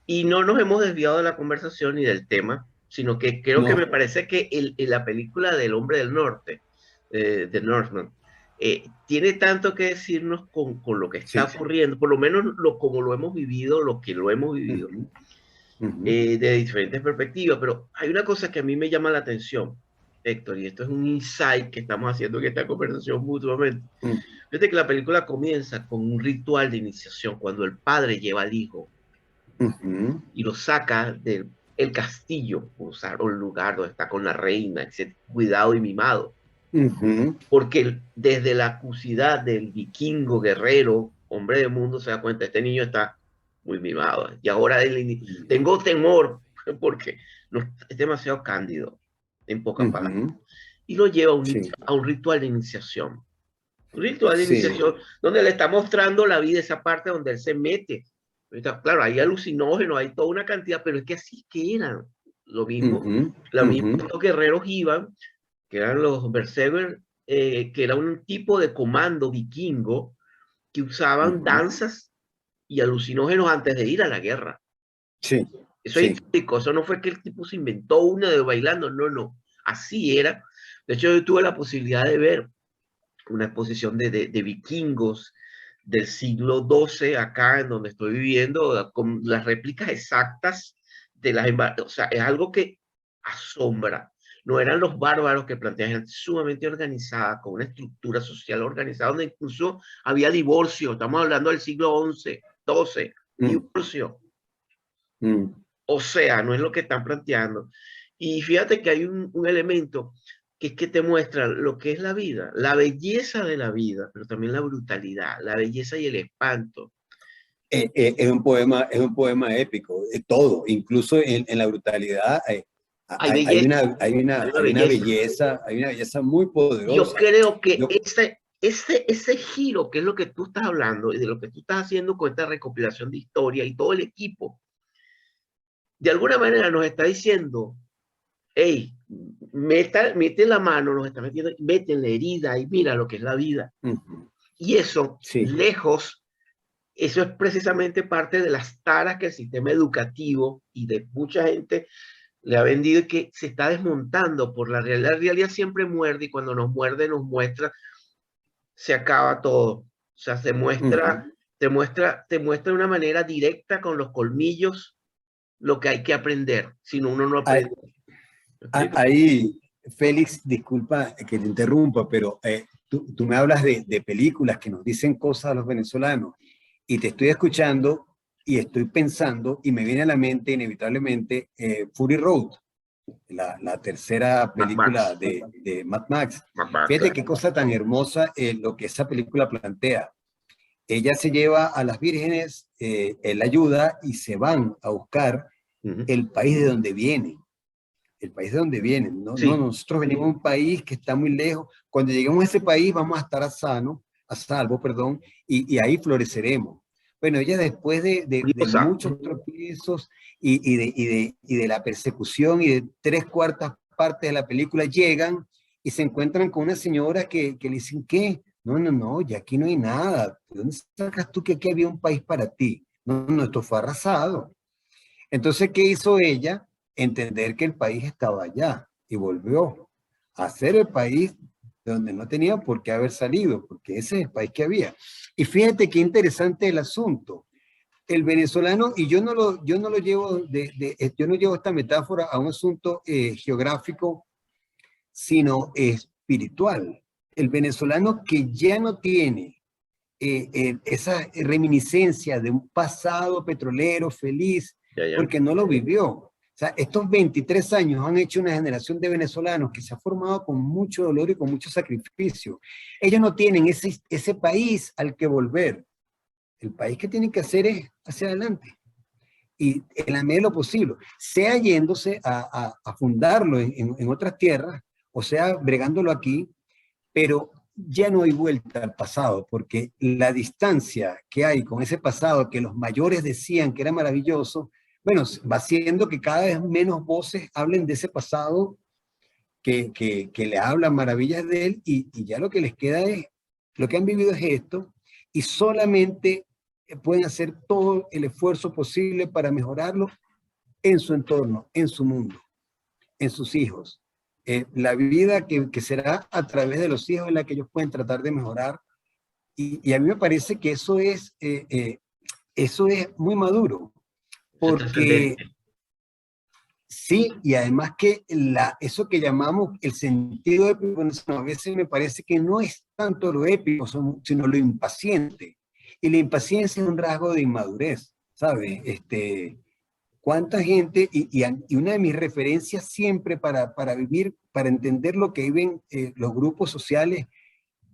y no nos hemos desviado de la conversación ni del tema, sino que creo que me No, parece que la película del Hombre del Norte, de Northman, tiene tanto que decirnos con lo que está sí. ocurriendo, por lo menos como lo hemos vivido, lo que lo hemos vivido, Ujú, ujú, de diferentes perspectivas, pero hay una cosa que a mí me llama la atención, Héctor, y esto es un insight que estamos haciendo en esta conversación mutuamente. Fíjate que la película comienza con un ritual de iniciación, cuando el padre lleva al hijo ujú, y lo saca del el castillo, usar un lugar donde está con la reina, etc., cuidado y mimado. ujú, Porque desde la acucidad del vikingo guerrero, hombre de mundo, se da cuenta, este niño está muy mimado. Y ahora tengo temor porque no, es demasiado cándido, en pocas palabras. ujú, Y lo lleva sí, a un ritual de iniciación. Un ritual de sí. iniciación donde le está mostrando la vida, esa parte donde él se mete. Claro, hay alucinógenos, hay toda una cantidad, pero es que así que eran. Ujú, Lo mismo ujú, estos guerreros iban, que eran los berserkers, que era un tipo de comando vikingo que usaban ujú, danzas y alucinógenos antes de ir a la guerra. sí, Eso es sí. histórico, eso no fue que el tipo se inventó una de bailando, no, no, así era, De hecho, yo tuve la posibilidad de ver una exposición de vikingos del siglo XII acá en donde estoy viviendo, con las réplicas exactas de las o sea, es algo que asombra. No eran los bárbaros que plantean gente sumamente organizada, con una estructura social organizada, donde incluso había divorcio. Estamos hablando del siglo XI, XII, divorcio. O sea, no es lo que están planteando. Y fíjate que hay un elemento que es que te muestra lo que es la vida, la belleza de la vida, pero también la brutalidad, la belleza y el espanto. Es un poema épico, todo, incluso en la brutalidad Hay belleza, hay una belleza muy poderosa. Yo creo que ese giro, que es lo que tú estás hablando y de lo que tú estás haciendo con esta recopilación de historia y todo el equipo, de alguna manera nos está diciendo, hey, mete la mano, nos está metiendo, mete en la herida y mira lo que es la vida. Y eso, lejos, eso es precisamente parte de las taras que el sistema educativo y de mucha gente le ha vendido, y que se está desmontando por la realidad. La realidad siempre muerde, y cuando nos muerde, nos muestra, se acaba todo. O sea, te muestra de una manera directa con los colmillos lo que hay que aprender, si no, uno no aprende. Ahí, Félix, disculpa que te interrumpa, pero tú me hablas de películas que nos dicen cosas a los venezolanos, y te estoy escuchando y estoy pensando, y me viene a la mente inevitablemente Fury Road, la tercera película de Mad Max. Fíjate qué cosa tan hermosa lo que esa película plantea. Ella se lleva a las vírgenes, él ayuda y se van a buscar el país de donde vienen. El país de donde vienen, ¿no? No, nosotros venimos a un país que está muy lejos. Cuando lleguemos a ese país vamos a estar a salvo, perdón, y ahí floreceremos. Bueno, ella después de muchos tropiezos y de la persecución y de 3/4 partes de la película, llegan y se encuentran con una señora que le dicen, ¿qué? No, ya aquí no hay nada. ¿De dónde sacas tú que aquí había un país para ti? No, esto fue arrasado. Entonces, ¿qué hizo ella? Entender que el país estaba allá y volvió a ser el país de donde no tenía por qué haber salido, porque ese es el país que había. Y fíjate qué interesante el asunto. El venezolano, y yo no lo llevo, yo no llevo esta metáfora a un asunto geográfico, sino espiritual. El venezolano que ya no tiene esa reminiscencia de un pasado petrolero feliz, porque no lo vivió. O sea, estos 23 años han hecho una generación de venezolanos que se ha formado con mucho dolor y con mucho sacrificio. Ellos no tienen ese país al que volver. El país que tienen que hacer es hacia adelante. Y en la medida de lo posible, sea yéndose a fundarlo en otras tierras, o sea, bregándolo aquí, pero ya no hay vuelta al pasado, porque la distancia que hay con ese pasado que los mayores decían que era maravilloso, bueno, va haciendo que cada vez menos voces hablen de ese pasado que le hablan maravillas de él, y ya lo que les queda es, lo que han vivido es esto, y solamente pueden hacer todo el esfuerzo posible para mejorarlo en su entorno, en su mundo, en sus hijos. La vida que será a través de los hijos en la que ellos pueden tratar de mejorar. Y a mí me parece que eso es muy maduro, porque sí, y además que eso que llamamos el sentido épico, a veces me parece que no es tanto lo épico, sino lo impaciente. Y la impaciencia es un rasgo de inmadurez, ¿sabes? ¿Cuánta gente? Y una de mis referencias siempre para vivir, para entender lo que viven los grupos sociales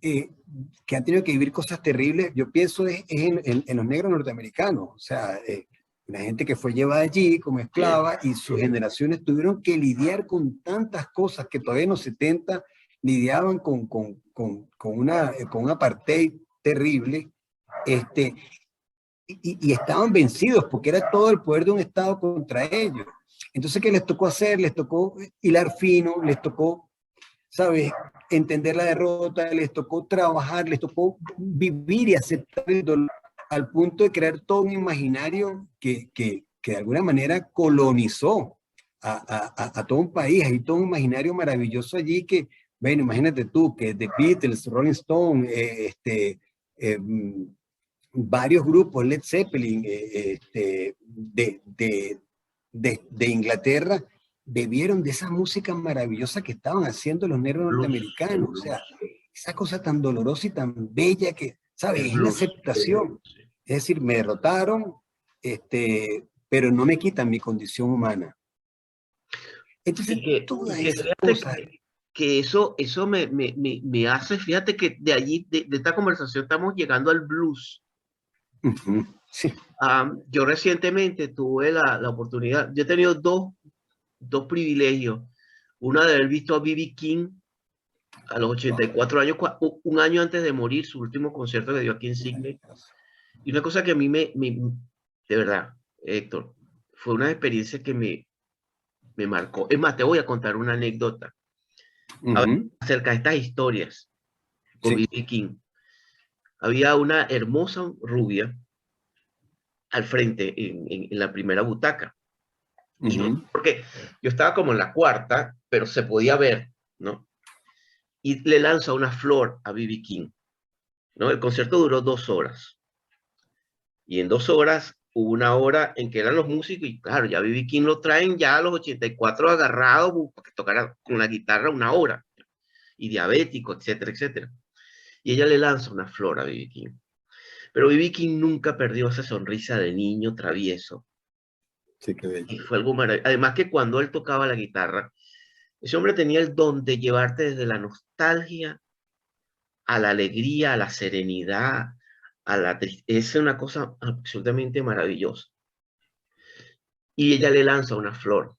que han tenido que vivir cosas terribles, yo pienso es en los negros norteamericanos. O sea, la gente que fue llevada allí como esclava, y sus generaciones tuvieron que lidiar con tantas cosas que todavía en los 70 lidiaban con un apartheid terrible, y estaban vencidos porque era todo el poder de un Estado contra ellos. Entonces, ¿qué les tocó hacer? Les tocó hilar fino, les tocó, ¿sabes?, entender la derrota, les tocó trabajar, les tocó vivir y aceptar el dolor, al punto de crear todo un imaginario que de alguna manera colonizó a todo un país. Hay todo un imaginario maravilloso allí que bueno, imagínate tú que The Beatles, Rolling Stone, varios grupos, Led Zeppelin, de Inglaterra, bebieron de esa música maravillosa que estaban haciendo los negros El norteamericanos. O blues, sea, esa cosa tan dolorosa y tan bella que, ¿sabes? el Es la blues. aceptación. Es decir, me derrotaron, pero no me quitan mi condición humana. Entonces, todas Que esas fíjate cosas. que eso me hace, fíjate que de allí, de esta conversación, estamos llegando al blues. Sí. Yo recientemente tuve la oportunidad, yo he tenido dos privilegios. Una de haber visto a B.B. King a los 84 años, un año antes de morir, su último concierto que dio aquí en Sydney. Y una cosa que a mí de verdad, Héctor, fue una experiencia que me marcó. Es más, te voy a contar una anécdota acerca de estas historias con Sí. B.B. King. Había una hermosa rubia al frente en la primera butaca. Porque yo estaba como en la cuarta, pero se podía ver, ¿no? Y le lanza una flor a B.B. King, ¿no? El concierto duró 2 horas. Y en 2 horas hubo una hora en que eran los músicos y claro, ya B.B. King lo traen ya a los 84 agarrados para que tocara con la guitarra una hora. Y diabético, etcétera, etcétera. Y ella le lanza una flor a B.B. King. Pero B.B. King nunca perdió esa sonrisa de niño travieso. Sí, qué bello. Y fue algo maravilloso. Además que cuando él tocaba la guitarra, ese hombre tenía el don de llevarte desde la nostalgia a la alegría, a la serenidad, a la tristeza. Es una cosa absolutamente maravillosa. Y ella le lanza una flor.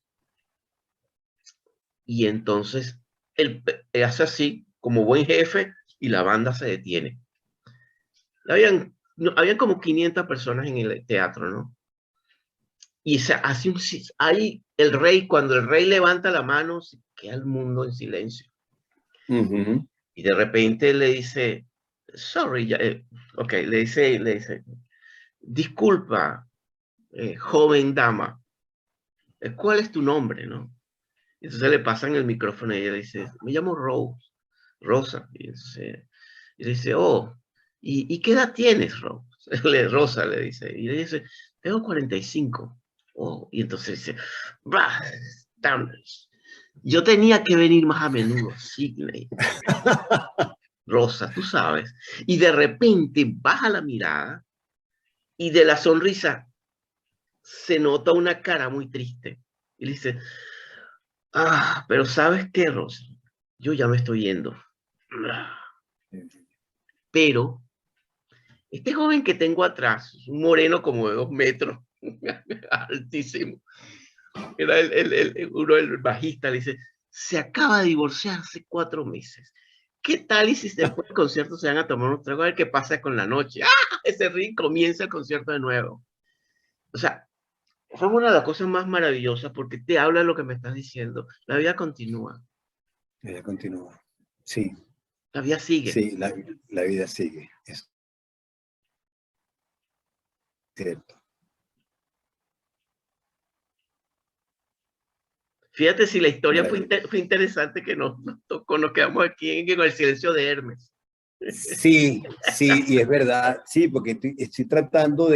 Y entonces él hace así, como buen jefe, y la banda se detiene. Habían como 500 personas en el teatro, ¿no? Y se hace ahí el rey, cuando el rey levanta la mano, se queda el mundo en silencio. Y de repente le dice, sorry, ok, le dice, disculpa, joven dama, ¿cuál es tu nombre, no? Entonces le pasan el micrófono y ella le dice, me llamo Rose, Rosa. Y dice, oh, ¿y qué edad tienes, Rose? Rosa le dice, y le dice, tengo 45. Oh, y entonces dice, bah, yo tenía que venir más a menudo, Sydney. Rosa, tú sabes. Y de repente baja la mirada y de la sonrisa se nota una cara muy triste. Y le dice, pero ¿sabes qué, Rosa? Yo ya me estoy yendo. Pero este joven que tengo atrás, un moreno como de 2 metros, altísimo, era uno del bajista, le dice, se acaba de divorciar hace 4 meses. ¿Qué tal y si después del concierto se van a tomar un trago a ver qué pasa con la noche? Ese ring comienza el concierto de nuevo. O sea, fue una de las cosas más maravillosas porque te habla de lo que me estás diciendo. La vida continúa. Ella continúa. Sí, La vida sigue. sí, la vida sigue. Es cierto. Fíjate si la historia Maravilloso. fue interesante que nos tocó, nos quedamos aquí con el silencio de Hermes. Sí, sí, y es verdad, sí, porque estoy tratando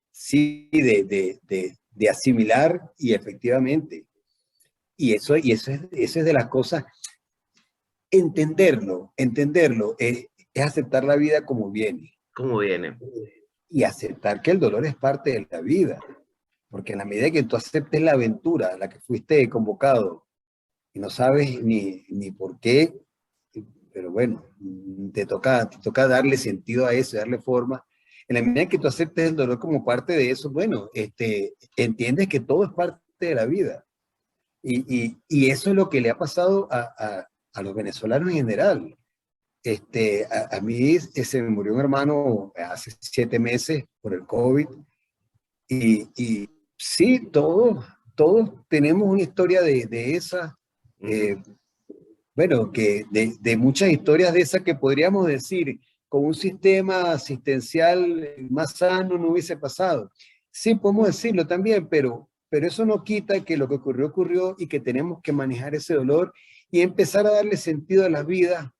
sí, de asimilar y efectivamente, eso es de las cosas, entenderlo, es aceptar la vida como viene ¿Cómo viene? y aceptar que el dolor es parte de la vida, porque en la medida que tú aceptes la aventura a la que fuiste convocado y no sabes ni por qué, pero bueno, te toca darle sentido a eso, darle forma. En la medida que tú aceptes el dolor como parte de eso, bueno, entiendes que todo es parte de la vida. Y eso es lo que le ha pasado a los venezolanos en general. A mí se me murió un hermano hace 7 meses por el COVID y sí, todos tenemos una historia de esa. eh, bueno, que de muchas historias de esas que podríamos decir, con un sistema asistencial más sano no hubiese pasado. Sí, podemos decirlo también, pero eso no quita que lo que ocurrió, ocurrió y que tenemos que manejar ese dolor y empezar a darle sentido a la vida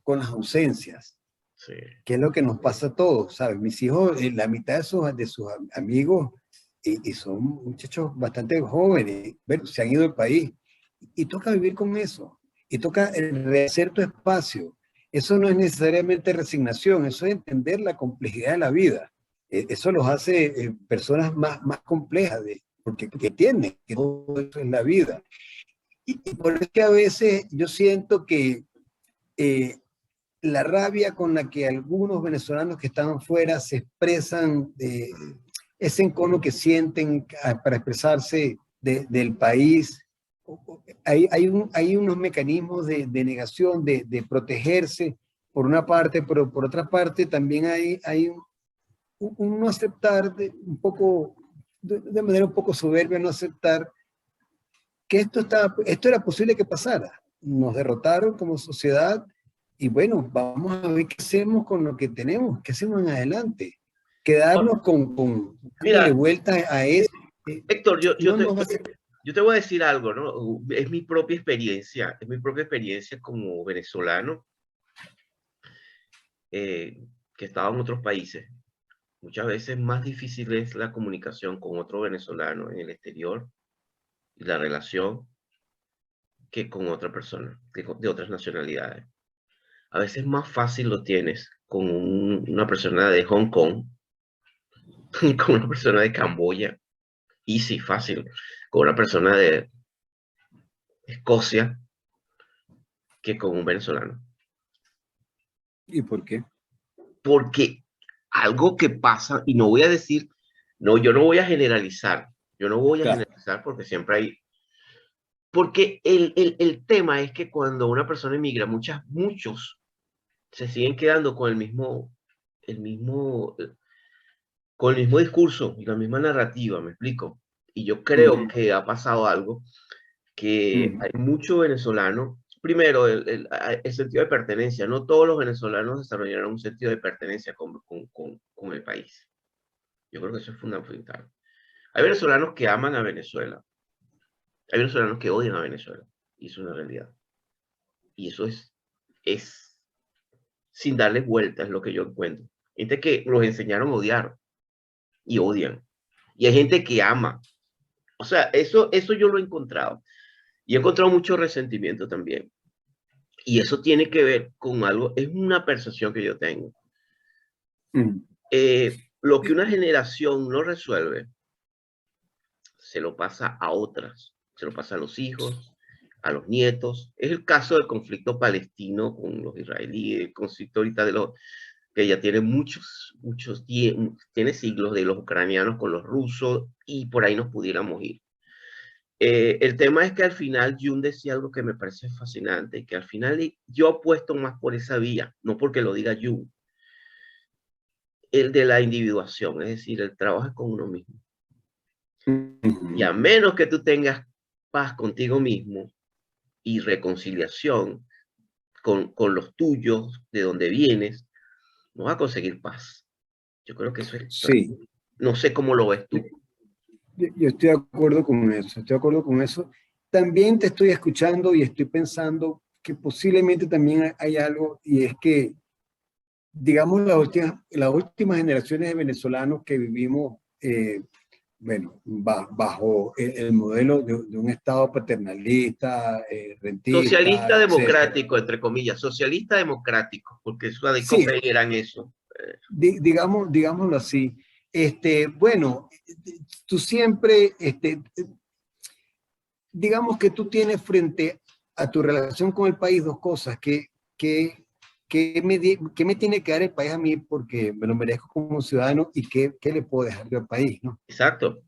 con las ausencias, Sí. que es lo que nos pasa a todos, ¿sabes? Mis hijos, la mitad de sus amigos, y son muchachos bastante jóvenes, bueno, se han ido del país, y toca vivir con eso, y toca rehacer tu espacio. Eso no es necesariamente resignación, eso es entender la complejidad de la vida. Eso los hace personas más complejas, porque entienden que todo eso es la vida. Y por eso que a veces yo siento que eh, la rabia con la que algunos venezolanos que están fuera se expresan, ese encono que sienten para expresarse del país, hay unos mecanismos de negación, de protegerse por una parte, pero por otra parte también hay un no aceptar de manera un poco soberbia, no aceptar que esto era posible que pasara. Nos derrotaron como sociedad y bueno, vamos a ver qué hacemos con lo que tenemos, qué hacemos en adelante. Quedarnos dándole Mira, vuelta a eso, Héctor, no nos va a hacer... yo te voy a decir algo, ¿no? Es mi propia experiencia como venezolano que estaba en otros países. Muchas veces más difícil es la comunicación con otro venezolano en el exterior y la relación que con otra persona de otras nacionalidades. A veces más fácil lo tienes con una persona de Hong Kong, con una persona de Camboya, easy, fácil, con una persona de Escocia, que con un venezolano. ¿Y por qué? Porque algo que pasa, y no voy a decir, no, yo no voy a generalizar, yo no voy a Claro. generalizar porque siempre hay, porque el tema es que cuando una persona emigra, muchos se siguen quedando el mismo, con el mismo discurso y la misma narrativa, me explico. Y yo creo que ha pasado algo, que hay mucho venezolano. Primero, el sentido de pertenencia. No todos los venezolanos desarrollaron un sentido de pertenencia con el país. Yo creo que eso es fundamental. Hay venezolanos que aman a Venezuela. Hay venezolanos que odian a Venezuela. Y eso es una realidad. Y eso es sin darle vueltas lo que yo encuentro. Gente que los enseñaron a odiar y odian. Y hay gente que ama. O sea, eso yo lo he encontrado. Y he encontrado mucho resentimiento también. Y eso tiene que ver con algo, es una percepción que yo tengo. Lo que una generación no resuelve, se lo pasa a otras, se lo pasa a los hijos, a los nietos. Es el caso del conflicto palestino con los israelíes, el conflicto ahorita de los que ya tiene tiene siglos, de los ucranianos con los rusos, y por ahí nos pudiéramos ir. El tema es que al final Jung decía algo que me parece fascinante, que al final yo apuesto más por esa vía, no porque lo diga Jung, el de la individuación, es decir, el trabajo con uno mismo. Y a menos que tú tengas paz contigo mismo y reconciliación con los tuyos, de donde vienes, no vas a conseguir paz. Yo creo que eso es, Sí, no sé cómo lo ves tú. yo estoy de acuerdo con eso, estoy de acuerdo con eso. También te estoy escuchando y estoy pensando que posiblemente también hay algo, y es que, digamos, las últimas generaciones de venezolanos que vivimos, bueno, bajo el modelo de un Estado paternalista, Socialista rentista, etcétera. democrático, entre comillas, socialista democrático, porque eso de Sí, Copey eran eso. digámoslo así. Bueno, tú siempre, digamos que tú tienes frente a tu relación con el país dos cosas, que me tiene que dar el país a mí porque me lo merezco como ciudadano y qué le puedo dejar yo al país, ¿no? Exacto.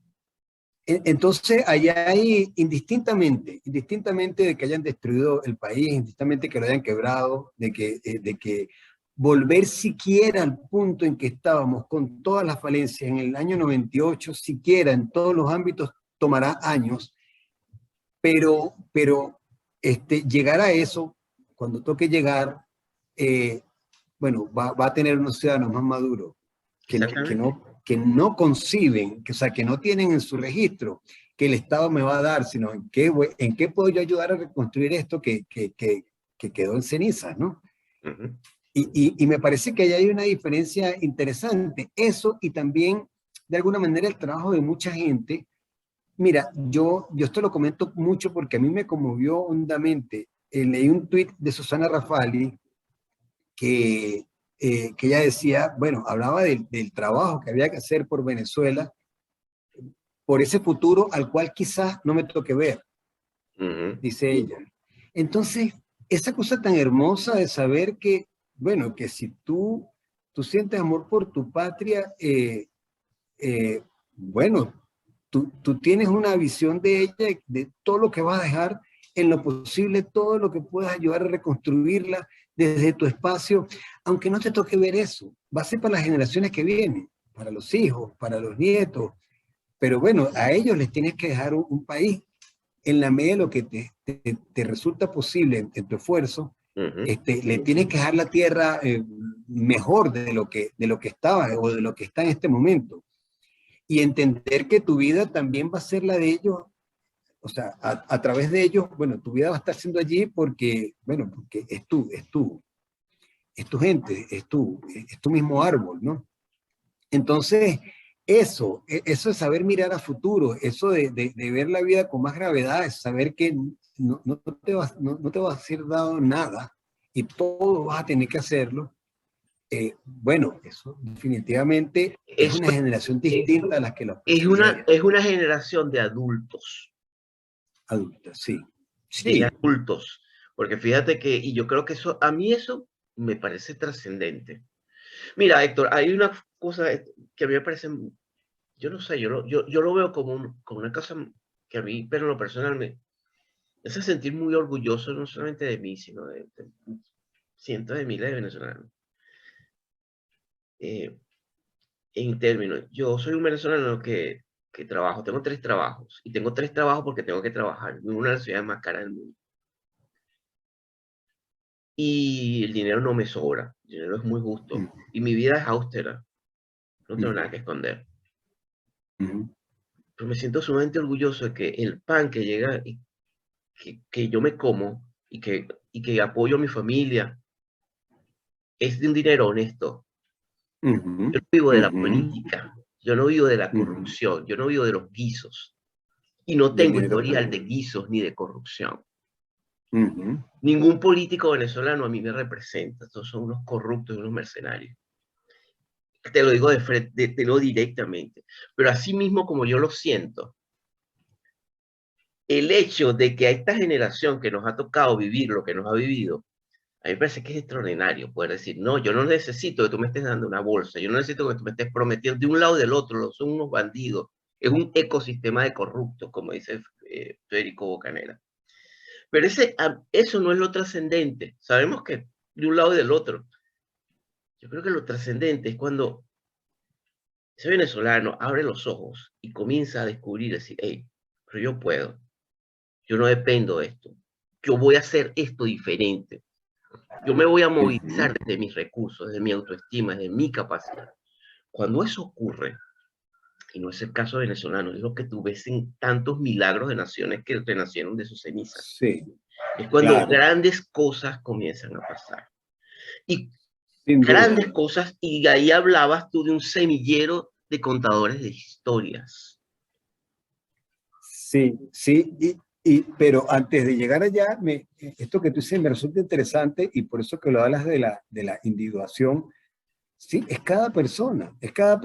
Entonces, allá hay, indistintamente de que hayan destruido el país, indistintamente que lo hayan quebrado, de que volver siquiera al punto en que estábamos con todas las falencias en el año 98, siquiera en todos los ámbitos, tomará años, pero llegar a eso, cuando toque llegar, bueno, va a tener unos ciudadanos más maduros Exactamente. que no conciben, o sea, que no tienen en su registro que el Estado me va a dar, sino en qué puedo yo ayudar a reconstruir esto que quedó en cenizas, ¿no? Ujú. Y me parece que ahí hay una diferencia interesante. Eso y también, de alguna manera, el trabajo de mucha gente. Mira, yo esto lo comento mucho porque a mí me conmovió hondamente. Leí un tuit de Susana Rafali que ella decía, bueno, hablaba del trabajo que había que hacer por Venezuela, por ese futuro al cual quizás no me toque ver, Ujú. dice ella. Entonces, esa cosa tan hermosa de saber que, bueno, que si tú sientes amor por tu patria, bueno, tú tienes una visión de ella, de todo lo que vas a dejar, en lo posible, todo lo que puedas ayudar a reconstruirla desde tu espacio, aunque no te toque ver eso, va a ser para las generaciones que vienen, para los hijos, para los nietos, pero bueno, a ellos les tienes que dejar un país en la medida de lo que te resulta posible en tu esfuerzo. Ujú. Le tienes que dejar la tierra mejor de lo que estaba o de lo que está en este momento y entender que tu vida también va a ser la de ellos, o sea, a través de ellos, bueno, tu vida va a estar siendo allí porque, bueno, porque es tu gente, es tu mismo árbol, ¿no? Entonces, eso es saber mirar a futuro, eso de ver la vida con más gravedad, es saber que no te va a ser dado nada y todo vas a tener que hacerlo. Bueno, eso definitivamente es Eso una generación distinta a las que los es precedieron, una generación de adultos, adultas, sí. de Sí. adultos, porque fíjate que, y yo creo que eso, a mí eso me parece trascendente. Mira, Héctor, hay una cosa que a mí me parece, yo no sé, yo lo veo como, como una cosa que a mí, pero en lo personal, me hace sentir muy orgulloso, no solamente de mí, sino de cientos de miles de venezolanos. Eh, en términos, yo soy un venezolano que trabajo, tengo 3 trabajos, y tengo 3 trabajos porque tengo que trabajar en una de las ciudades más caras del mundo. Y el dinero no me sobra, el dinero es muy justo, Ujú, y mi vida es austera, no tengo ujú, nada que esconder. ujú, Pero me siento sumamente orgulloso de que el pan que llega y que yo me como y que apoyo a mi familia es de un dinero honesto. ujú, Yo no vivo de la ujú, política, yo no vivo de la ujú. corrupción, yo no vivo de los guisos. Y no Del tengo dinero historial de público. guisos ni de corrupción. Ujú, Ningún político venezolano a mí me representa. Todos son unos corruptos y unos mercenarios. Te lo digo de frente, te lo directamente. Pero así mismo como yo lo siento, el hecho de que a esta generación que nos ha tocado vivir lo que nos ha vivido, a mí me parece que es extraordinario poder decir, no, yo no necesito que tú me estés dando una bolsa, yo no necesito que tú me estés prometiendo de un lado y del otro, son unos bandidos, es un ecosistema de corruptos, como dice Federico Bocanera. Pero eso no es lo trascendente, sabemos que de un lado y del otro. Yo creo que lo trascendente es cuando ese venezolano abre los ojos y comienza a descubrir, decir, hey, pero yo puedo, yo no dependo de esto, yo voy a hacer esto diferente. Yo me voy a ujú, movilizar desde mis recursos, desde mi autoestima, desde mi capacidad. Cuando eso ocurre, y no es el caso venezolano, es lo que tú ves en tantos milagros de naciones que renacieron de sus cenizas, sí, es cuando claro, grandes cosas comienzan a pasar. Y sin duda. grandes cosas, y ahí hablabas tú de un semillero de contadores de historias. Sí, sí, pero antes de llegar allá, esto que tú dices me resulta interesante y por eso que lo hablas de la individuación, sí, es cada persona, ese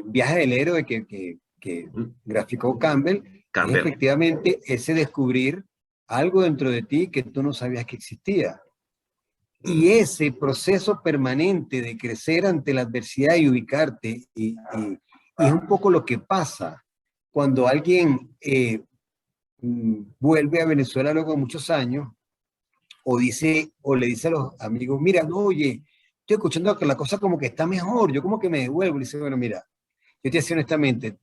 viaje del héroe que graficó Campbell, es Campbell. efectivamente ese descubrir algo dentro de ti que tú no sabías que existía. Y ese proceso permanente de crecer ante la adversidad y ubicarte, y es un poco lo que pasa cuando alguien vuelve a Venezuela luego de muchos años, o le dice a los amigos, mira, no, oye, estoy escuchando que la cosa como que está mejor, yo como que me devuelvo, y dice, bueno, mira, yo te decía honestamente,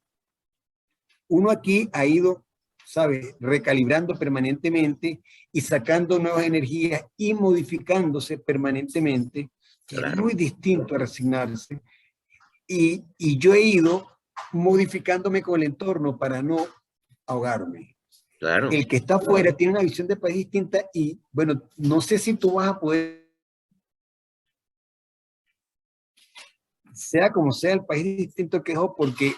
uno aquí ha ido, ¿sabes?, recalibrando permanentemente y sacando nuevas energías y modificándose permanentemente, que es Claro. muy distinto a resignarse. y yo he ido modificándome con el entorno para no ahogarme. Claro, El que está afuera tiene una visión de país distinta y, bueno, no sé si tú vas a poder, sea como sea el país distinto que es, porque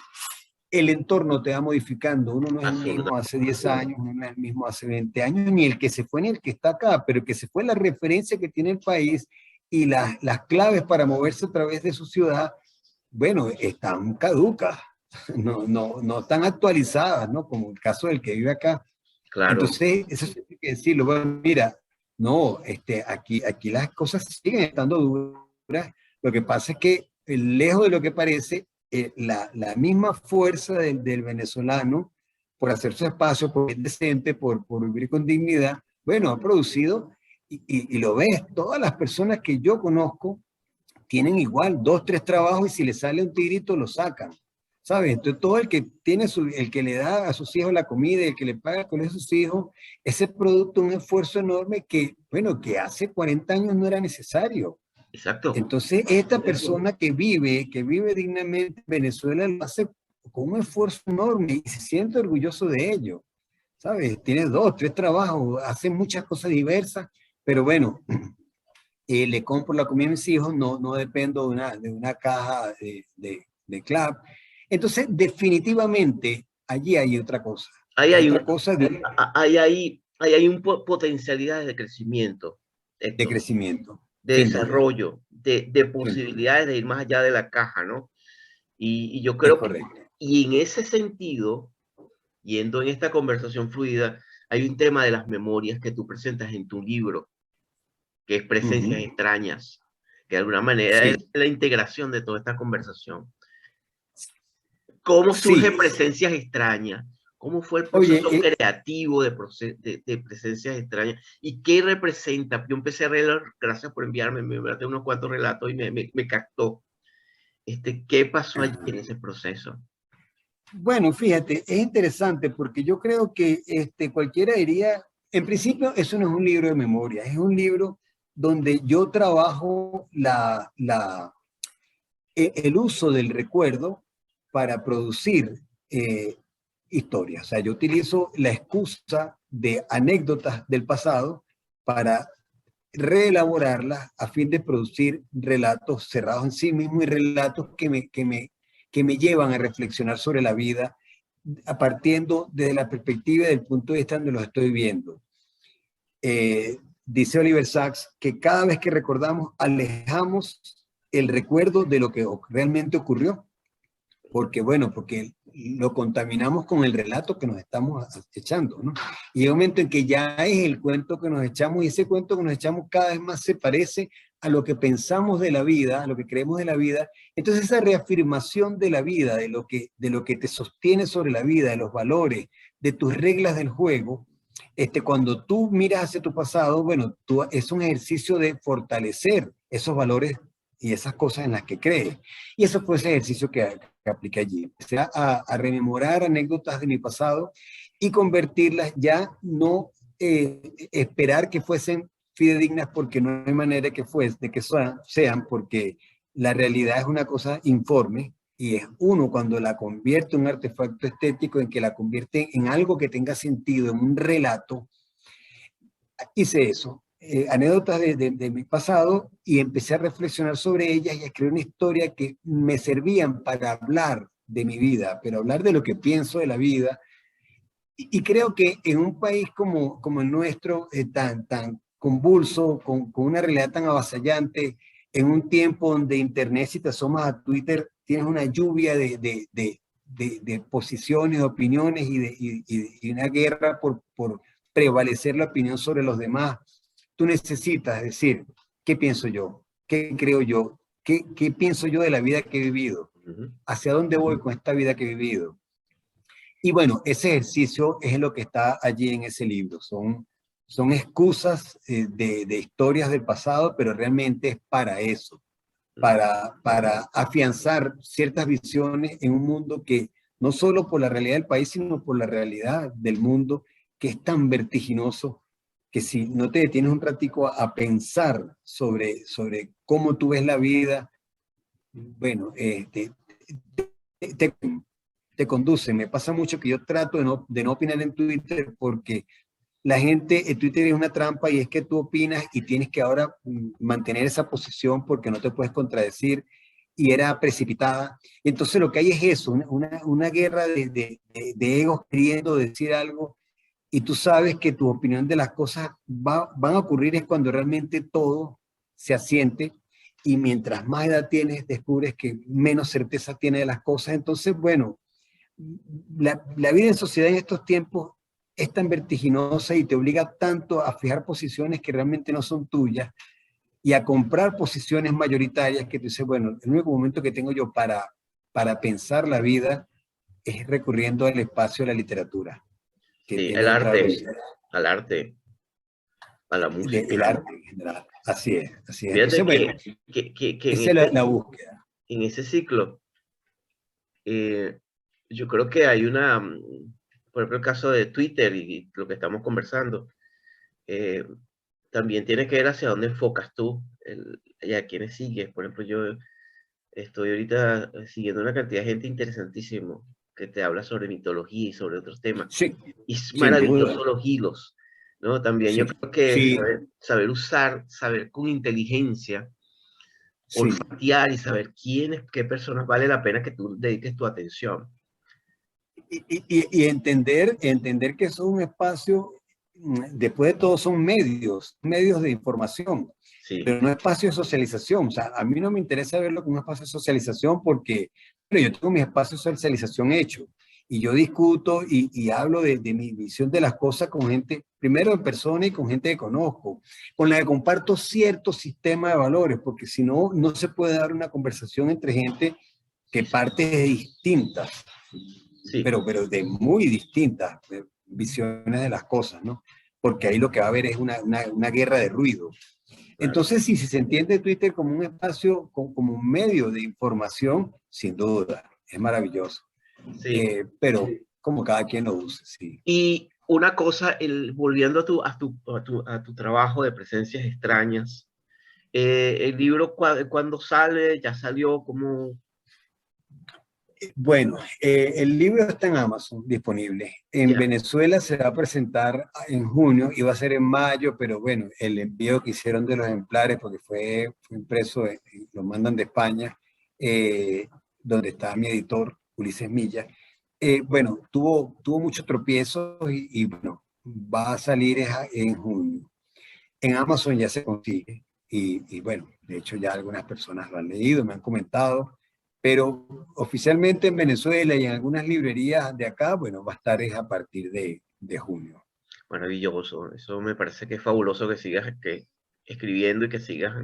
el entorno te va modificando. Uno no es el mismo absolutamente. hace 10 años, uno no es el mismo hace 20 años, ni el que se fue ni el que está acá, pero el que se fue, la referencia que tiene el país y las claves para moverse a través de su ciudad, bueno, están caducas, no están actualizadas, ¿no? Como el caso del que vive acá. Claro, Entonces, eso sí hay que decirlo. Bueno, mira, no, aquí las cosas siguen estando duras. Lo que pasa es que, lejos de lo que parece, la misma fuerza del venezolano por hacer su espacio, por ser decente, por vivir con dignidad, bueno, ha producido, y lo ves, todas las personas que yo conozco tienen igual 2, 3 trabajos y si le sale un tirito lo sacan, ¿sabes? Entonces todo el que tiene el que le da a sus hijos la comida, el que le paga con sus hijos, ese producto un esfuerzo enorme que, bueno, que hace 40 años no era necesario. exacto. Entonces esta persona que vive dignamente en Venezuela lo hace con un esfuerzo enorme y se siente orgulloso de ello, ¿sabes? Tiene 2, 3 trabajos, hace muchas cosas diversas, pero bueno, le compro la comida a mis hijos, no dependo de una caja de club. Entonces, definitivamente, allí hay otra cosa. Ahí Hay hay, otra cosa ahí hay un potencialidades de crecimiento, de Héctor, crecimiento, de sin duda, desarrollo, de sin duda. posibilidades de ir más allá de la caja, ¿no? Y yo Es creo que, correcto. y en ese sentido, yendo en esta conversación fluida, hay un tema de las memorias que tú presentas en tu libro, que es Presencias Ujú. Extrañas, que de alguna manera es Sí, la integración de toda esta conversación. ¿Cómo surge sí. Presencias Extrañas? ¿Cómo fue el Oye, proceso creativo de Presencias Extrañas? ¿Y qué representa? Yo empecé a leer, gracias por enviarme, me enviaste unos cuantos relatos y me captó. ¿Qué pasó allí en ese proceso? bueno, fíjate, es interesante porque yo creo que cualquiera diría, en principio, eso no es un libro de memoria, es un libro donde yo trabajo el uso del recuerdo para producir historias. O sea, yo utilizo la excusa de anécdotas del pasado para reelaborarlas a fin de producir relatos cerrados en sí mismos y relatos que me llevan a reflexionar sobre la vida partiendo desde la perspectiva y del punto de vista donde los estoy viendo. Dice Oliver Sacks que cada vez que recordamos, alejamos el recuerdo de lo que realmente ocurrió, porque lo contaminamos con el relato que nos estamos echando, ¿no? Y hay un momento en que ya es el cuento que nos echamos, y ese cuento que nos echamos cada vez más se parece a lo que pensamos de la vida, a lo que creemos de la vida. Entonces esa reafirmación de la vida, de lo que te sostiene sobre la vida, de los valores, de tus reglas del juego, cuando tú miras hacia tu pasado, bueno, es un ejercicio de fortalecer esos valores y esas cosas en las que crees. Y eso fue ese ejercicio que apliqué allí. Empecé a rememorar anécdotas de mi pasado y convertirlas, ya no esperar que fuesen fidedignas, porque no hay manera de que sean, porque la realidad es una cosa informe y es uno cuando la convierte en un artefacto estético, en que la convierte en algo que tenga sentido, en un relato. Hice eso, anécdotas de mi pasado, y empecé a reflexionar sobre ellas y a escribir una historia que me servían para hablar de mi vida, pero hablar de lo que pienso de la vida. Y creo que en un país como el nuestro, tan convulso, con una realidad tan avasallante, en un tiempo donde Internet, si te asomas a Twitter, tienes una lluvia de posiciones, de opiniones y una guerra por prevalecer la opinión sobre los demás. Tú necesitas decir, ¿qué pienso yo? ¿Qué creo yo? ¿Qué pienso yo de la vida que he vivido? Ujú. ¿Hacia dónde voy con esta vida que he vivido? Y bueno, ese ejercicio es lo que está allí en ese libro. Son excusas de historias del pasado, pero realmente es para eso, para afianzar ciertas visiones en un mundo que, no solo por la realidad del país, sino por la realidad del mundo, que es tan vertiginoso, que si no te detienes un ratico a pensar sobre cómo tú ves la vida, bueno, te, te conduce. Me pasa mucho que yo trato de no opinar en Twitter porque la gente, en Twitter es una trampa y es que tú opinas y tienes que ahora mantener esa posición porque no te puedes contradecir y era precipitada. Entonces lo que hay es eso, una guerra de egos queriendo decir algo y tú sabes que tu opinión de las cosas van a ocurrir es cuando realmente todo se asiente y mientras más edad tienes, descubres que menos certeza tiene de las cosas. Entonces, bueno, la vida en sociedad en estos tiempos es tan vertiginosa y te obliga tanto a fijar posiciones que realmente no son tuyas y a comprar posiciones mayoritarias que tú dices, bueno, el único momento que tengo yo para pensar la vida es recurriendo al espacio de la literatura, que Sí, tiene el otra arte, velocidad, al arte, a la el música. arte en general. Así es, así es. Entonces, Fíjate bueno, que esa es la búsqueda. en ese ciclo, yo creo que hay por ejemplo, el caso de Twitter y lo que estamos conversando, eh, también tiene que ver hacia dónde enfocas tú y a quiénes sigues. Por ejemplo, yo estoy ahorita siguiendo una cantidad de gente interesantísimo que te habla sobre mitología y sobre otros temas. Sí, Y es sin duda. maravilloso los hilos, ¿no? También yo Sí, creo que sí, saber con inteligencia, sí. olfatear y saber qué personas vale la pena que tú dediques tu atención. Y entender que eso es un espacio, después de todo son medios de información, Sí, pero no espacio de socialización. O sea, a mí no me interesa verlo como un espacio de socialización porque bueno, yo tengo mi espacio de socialización hecho y yo discuto y hablo de mi visión de las cosas con gente, primero en persona y con gente que conozco, con la que comparto cierto sistema de valores, porque si no, no se puede dar una conversación entre gente que parte de distintas sí, pero de muy distintas visiones de las cosas, ¿no? Porque ahí lo que va a haber es una guerra de ruido. claro. Entonces, si se entiende Twitter como un espacio, como un medio de información, sin duda, es maravilloso. Sí. Pero como cada quien lo use, sí. Y una cosa, volviendo a tu trabajo de presencias extrañas, el libro cuando sale, ya salió como... Bueno, el libro está en Amazon disponible. En Ya, Venezuela se va a presentar en junio, iba a ser en mayo, pero bueno, el envío que hicieron de los ejemplares, porque fue impreso, lo mandan de España, donde está mi editor, Ulises Milla. Bueno, tuvo muchos tropiezos y bueno, va a salir en junio. En Amazon ya se consigue y bueno, de hecho ya algunas personas lo han leído, me han comentado, pero oficialmente en Venezuela y en algunas librerías de acá, bueno, va a estar es a partir de junio. maravilloso. Eso me parece que es fabuloso que sigas escribiendo y que sigas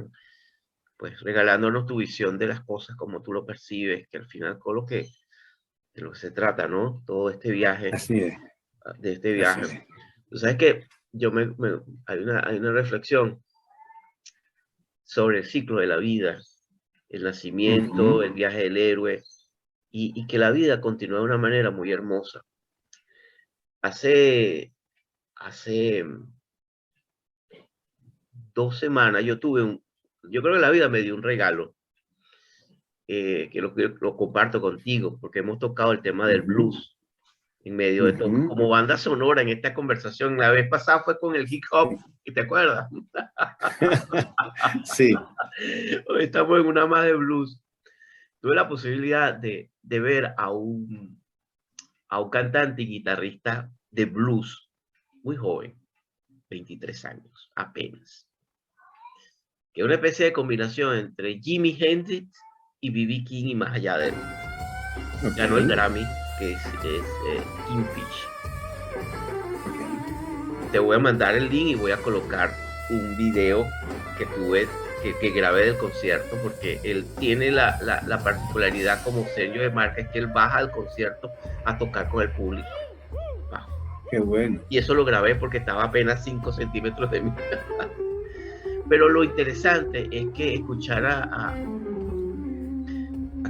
pues regalándonos tu visión de las cosas como tú lo percibes, que al final con de lo que se trata, ¿no? Todo este viaje, Así es, de este así viaje. es. Tú sabes que hay una reflexión sobre el ciclo de la vida, el nacimiento, Ujú. el viaje del héroe, y que la vida continúa de una manera muy hermosa. Hace, hace 2 semanas yo creo que la vida me dio un regalo, que lo comparto contigo, porque hemos tocado el tema del Ujú, blues en medio de todo, ujú. como banda sonora en esta conversación. La vez pasada fue con el hip hop, ¿y te acuerdas? Sí, Hoy estamos en una más de blues. Tuve la posibilidad de ver a un cantante y guitarrista de blues muy joven, 23 años apenas, que es una especie de combinación entre Jimi Hendrix y B.B. King y más allá de él. ok, Ganó el Grammy, que es Kingfish. ok. Te voy a mandar el link y voy a colocar un video que tuve, que grabé del concierto, porque él tiene la particularidad como sello de marca, es que él baja al concierto a tocar con el público. Wow. Qué bueno. Y eso lo grabé porque estaba apenas 5 centímetros de mí. Pero lo interesante es que escuchar a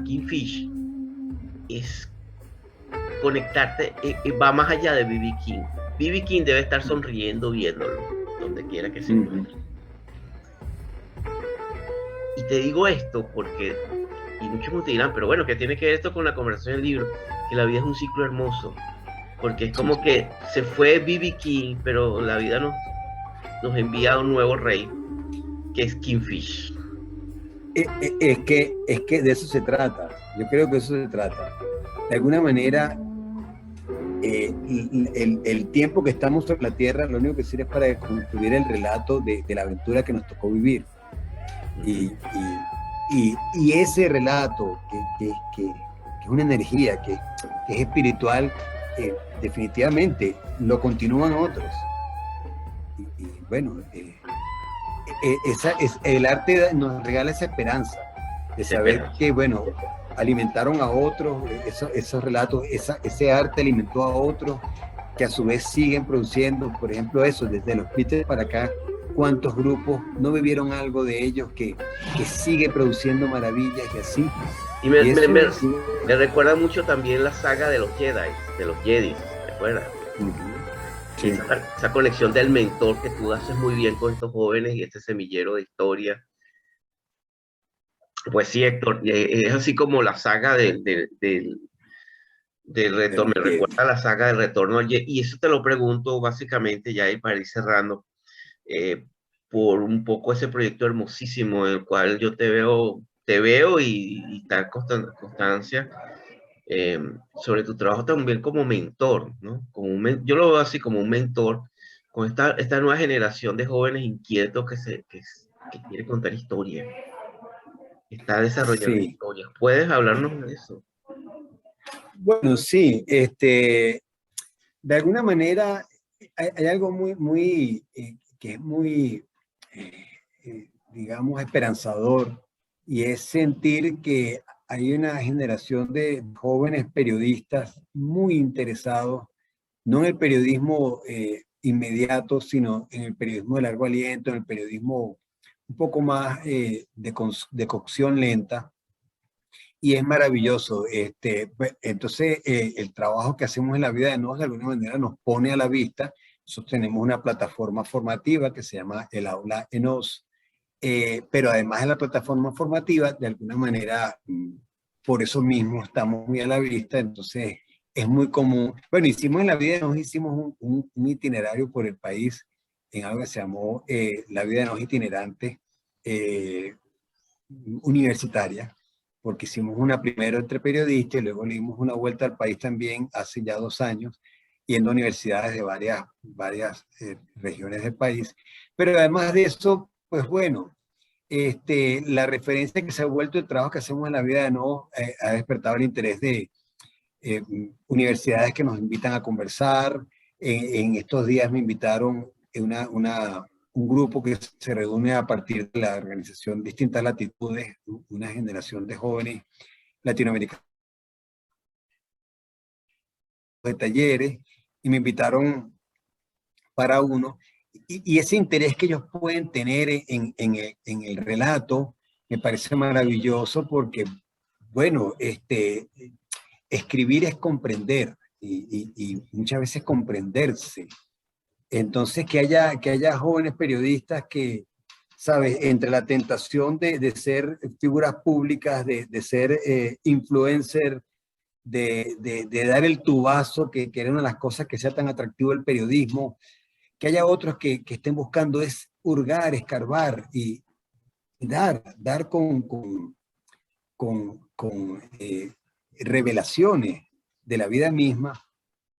Kingfish es conectarte, va más allá de B.B. King. B.B. King debe estar sonriendo viéndolo, donde quiera que se Ujú, encuentre. Y te digo esto porque Y muchos me dirán, pero bueno, ¿qué tiene que ver esto con la conversación del libro? Que la vida es un ciclo hermoso, porque es Sí, como que se fue B.B. King, pero la vida nos envía a un nuevo rey, que es Kingfish. es que de eso se trata. Yo creo que de eso se trata. De alguna manera, el tiempo que estamos sobre la Tierra, lo único que sirve es para construir el relato de la aventura que nos tocó vivir. Y, y ese relato, que es una energía, que es espiritual, definitivamente lo continúan otros. Y bueno, el arte nos regala esa esperanza de Ese saber pedazo. que, bueno, alimentaron a otros, esos relatos, ese arte alimentó a otros, que a su vez siguen produciendo, por ejemplo, eso, desde los Beatles para acá, cuántos grupos no vivieron algo de ellos que sigue produciendo maravillas y así. Y me, Y me, eso, me, me recuerda mucho también la saga de los Jedi, de los Jedis, ¿te acuerdas? Y sí, esa conexión del mentor que tú haces muy bien con estos jóvenes y este semillero de historia. Pues sí, Héctor, es así como la saga del de retorno, los me Jedi. recuerda a la saga del retorno al Jedi, y eso te lo pregunto básicamente ya para ir cerrando, eh, por un poco ese proyecto hermosísimo en el cual yo te veo y tal constancia, sobre tu trabajo también como mentor, ¿no? Yo lo veo así como un mentor con esta nueva generación de jóvenes inquietos que quiere contar historias, que está desarrollando Sí, historias. ¿Puedes hablarnos de eso? bueno, sí, de alguna manera hay algo que es muy, digamos, esperanzador, y es sentir que hay una generación de jóvenes periodistas muy interesados, no en el periodismo inmediato, sino en el periodismo de largo aliento, en el periodismo un poco más de cocción lenta, y es maravilloso. Entonces, el trabajo que hacemos en la vida de NOS de alguna manera nos pone a la vista. Nosotros tenemos una plataforma formativa que se llama el Aula ENOS, pero además de la plataforma formativa, de alguna manera, por eso mismo estamos muy a la vista. Entonces, es muy común. Bueno, hicimos en la vida de NOS, hicimos un itinerario por el país en algo que se llamó La vida de NOS itinerante. Eh, Universitaria, porque hicimos una primero entre periodistas y luego le dimos una vuelta al país también hace ya 2 años, yendo a universidades de varias regiones del país. Pero además de eso, pues bueno, la referencia que se ha vuelto el trabajo que hacemos en la vida de no ha despertado el interés de eh, universidades que nos invitan a conversar. En estos días me invitaron un grupo que se reúne a partir de la organización Distintas Latitudes, una generación de jóvenes latinoamericanos de talleres, y me invitaron para uno. Y ese interés que ellos pueden tener en el relato me parece maravilloso porque, bueno, escribir es comprender y muchas veces comprenderse. Entonces, que haya jóvenes periodistas que, ¿sabes? Entre la tentación de ser figuras públicas, de ser influencer, de dar el tubazo, que era una de las cosas que sea tan atractivo el periodismo, que haya otros que estén buscando es hurgar, escarbar y dar con revelaciones de la vida misma,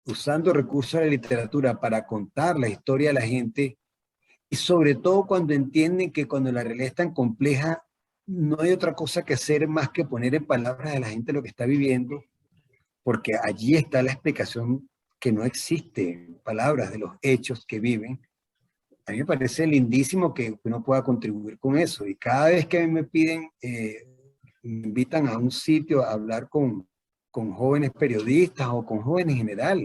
usando recursos de la literatura para contar la historia de la gente, y sobre todo cuando entienden que cuando la realidad es tan compleja, no hay otra cosa que hacer más que poner en palabras de la gente lo que está viviendo, porque allí está la explicación que no existe en palabras de los hechos que viven. A mí me parece lindísimo que uno pueda contribuir con eso, y cada vez que a mí me piden, me invitan a un sitio a hablar con jóvenes periodistas o con jóvenes en general.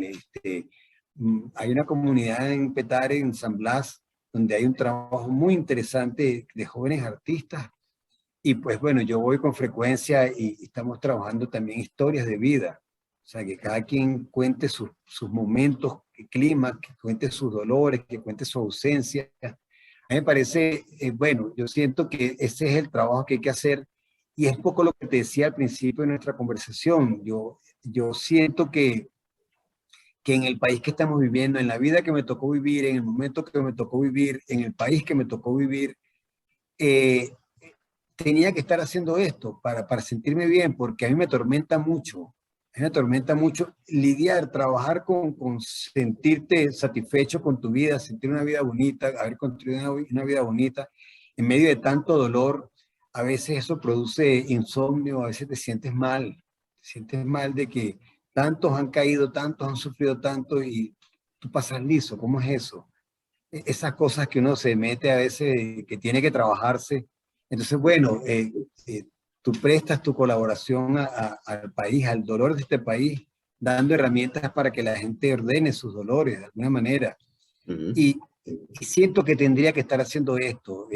Hay una comunidad en Petare, en San Blas, donde hay un trabajo muy interesante de jóvenes artistas, y pues bueno, yo voy con frecuencia y estamos trabajando también historias de vida. O sea, que cada quien cuente sus momentos, el clima, que cuente sus dolores, que cuente su ausencia. A mí me parece, bueno, yo siento que ese es el trabajo que hay que hacer, Y es poco lo que te decía al principio de nuestra conversación. Yo siento que en el país que estamos viviendo, en la vida que me tocó vivir, en el momento que me tocó vivir, en el país que me tocó vivir, eh, tenía que estar haciendo esto para sentirme bien, porque a mí me atormenta mucho. A mí me atormenta mucho lidiar, trabajar con sentirte satisfecho con tu vida, sentir una vida bonita, haber construido una vida bonita en medio de tanto dolor. A veces eso produce insomnio, a veces te sientes mal de que tantos han caído, tantos han sufrido tanto y tú pasas liso. ¿Cómo es eso? Esas cosas que uno se mete a veces, que tiene que trabajarse. Entonces, bueno, tú prestas tu colaboración al país, al dolor de este país, dando herramientas para que la gente ordene sus dolores de alguna manera. Ujú. Y siento que tendría que estar haciendo esto.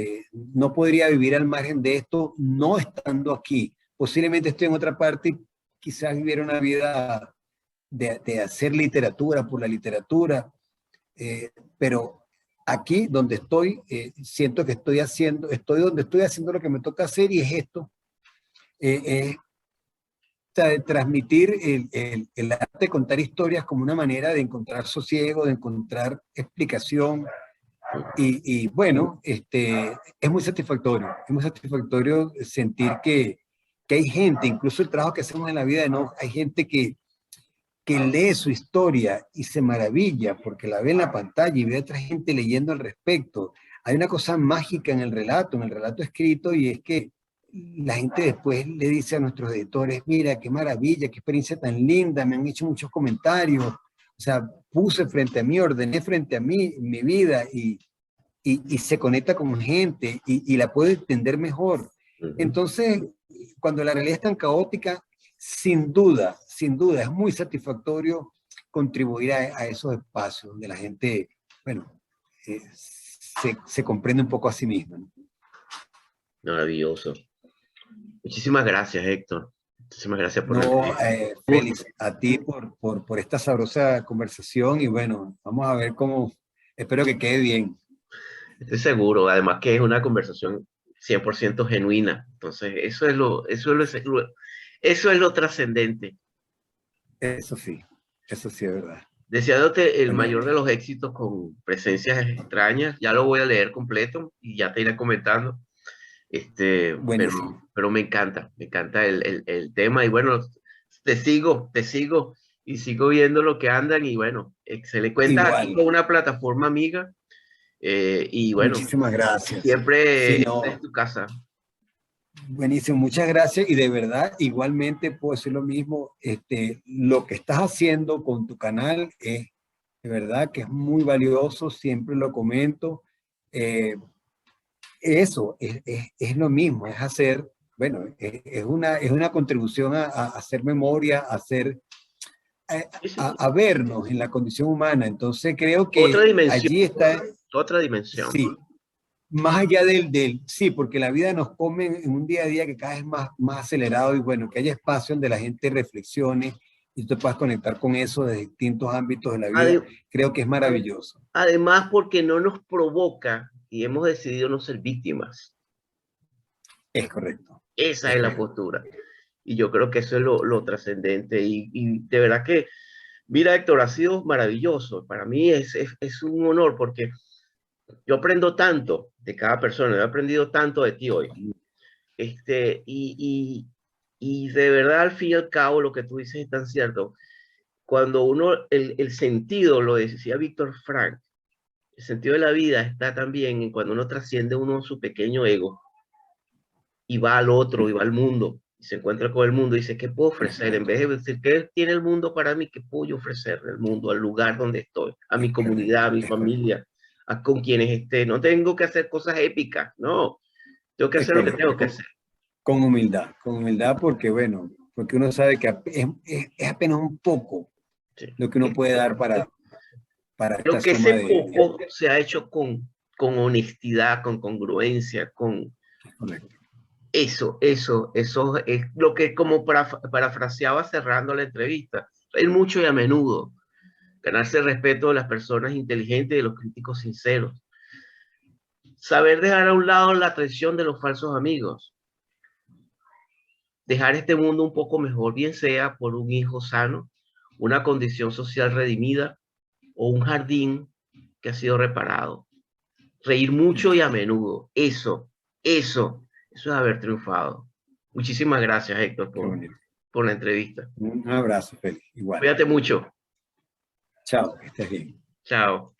No podría vivir al margen de esto no estando aquí. Posiblemente estoy en otra parte y quizás viviera una vida de hacer literatura por la literatura, pero aquí donde estoy, siento que estoy donde estoy haciendo lo que me toca hacer y es esto, es de transmitir el arte de contar historias como una manera de encontrar sosiego, de encontrar explicación y bueno, es muy satisfactorio sentir que hay gente, incluso el trabajo que hacemos en la vida, ¿no? Hay gente que lee su historia y se maravilla porque la ve en la pantalla y ve a otra gente leyendo al respecto. Hay una cosa mágica en el relato escrito, y es que la gente después le dice a nuestros editores, mira, qué maravilla, qué experiencia tan linda, me han hecho muchos comentarios, o sea, puse frente a mí, ordené frente a mí mi vida y se conecta con gente y la puede entender mejor. Ujú. Entonces, cuando la realidad es tan caótica, sin duda, es muy satisfactorio contribuir a esos espacios donde la gente, bueno, se comprende un poco a sí misma, ¿no? Maravilloso. Muchísimas gracias, Héctor. Muchísimas gracias por la No, entrevista. Félix, a ti por esta sabrosa conversación y bueno, vamos a ver cómo, espero que quede bien. Estoy seguro, además que es una conversación 100% genuina. Entonces, eso es lo trascendente. Sí, eso sí es verdad. Deseándote el Bueno, mayor de los éxitos con Presencias Extrañas. Ya lo voy a leer completo y ya te iré comentando. buenísimo. Pero me encanta el tema y bueno, te sigo y sigo viendo lo que andan y bueno, se le cuenta aquí Igual. con una plataforma amiga y bueno, Muchísimas gracias. Sí, siempre esta no, es tu casa. buenísimo, muchas gracias y de verdad, igualmente puedo decir lo mismo, lo que estás haciendo con tu canal es de verdad que es muy valioso, siempre lo comento. Eh, Eso es lo mismo, es hacer, bueno, es una contribución a hacer memoria, a hacer, Sí, sí. a vernos en la condición humana. Entonces creo Otra que dimensión, allí está, otra dimensión. sí. Más allá sí, porque la vida nos come en un día a día que cada vez más acelerado y bueno, que haya espacio donde la gente reflexione y tú te puedas conectar con eso de distintos ámbitos de la vida, Ade- creo que es maravilloso. Además, porque no nos provoca y hemos decidido no ser víctimas. Es correcto, Esa es es la correcto. postura. Y yo creo que eso es lo trascendente. Y de verdad que, mira, Héctor, ha sido maravilloso. Para mí es un honor porque yo aprendo tanto de cada persona. He aprendido tanto de ti hoy. Este, y, y de verdad, al fin y al cabo, lo que tú dices es tan cierto. Cuando uno, el sentido, lo decía Víctor Frank, el sentido de la vida está también en cuando uno trasciende uno su pequeño ego y va al otro, y va al mundo, y se encuentra con el mundo y dice, ¿qué puedo Es ofrecer? En correcto, vez de decir, ¿qué tiene el mundo para mí? ¿Qué puedo yo ofrecerle al mundo, al lugar donde estoy, a mi es comunidad, correcto, a mi es correcto, familia, a con quienes esté? No tengo que hacer cosas épicas, no, tengo que es hacer lo que correcto. tengo que hacer. Con humildad porque bueno, porque uno sabe que es apenas un poco Sí. lo que uno puede dar para esta Pero que ese suma poco se ha hecho con honestidad, con congruencia, con es correcto. eso es lo que como parafraseaba cerrando la entrevista, el mucho y a menudo. Ganarse el respeto de las personas inteligentes y de los críticos sinceros. Saber dejar a un lado la traición de los falsos amigos. dejar este mundo un poco mejor, bien sea por un hijo sano, una condición social redimida o un jardín que ha sido reparado. Reír mucho y a menudo. Eso es haber triunfado. Muchísimas gracias, Héctor, Qué bonito. por la entrevista. Un abrazo, Félix. Igual. Cuídate mucho. Chao, que estés bien. Chao.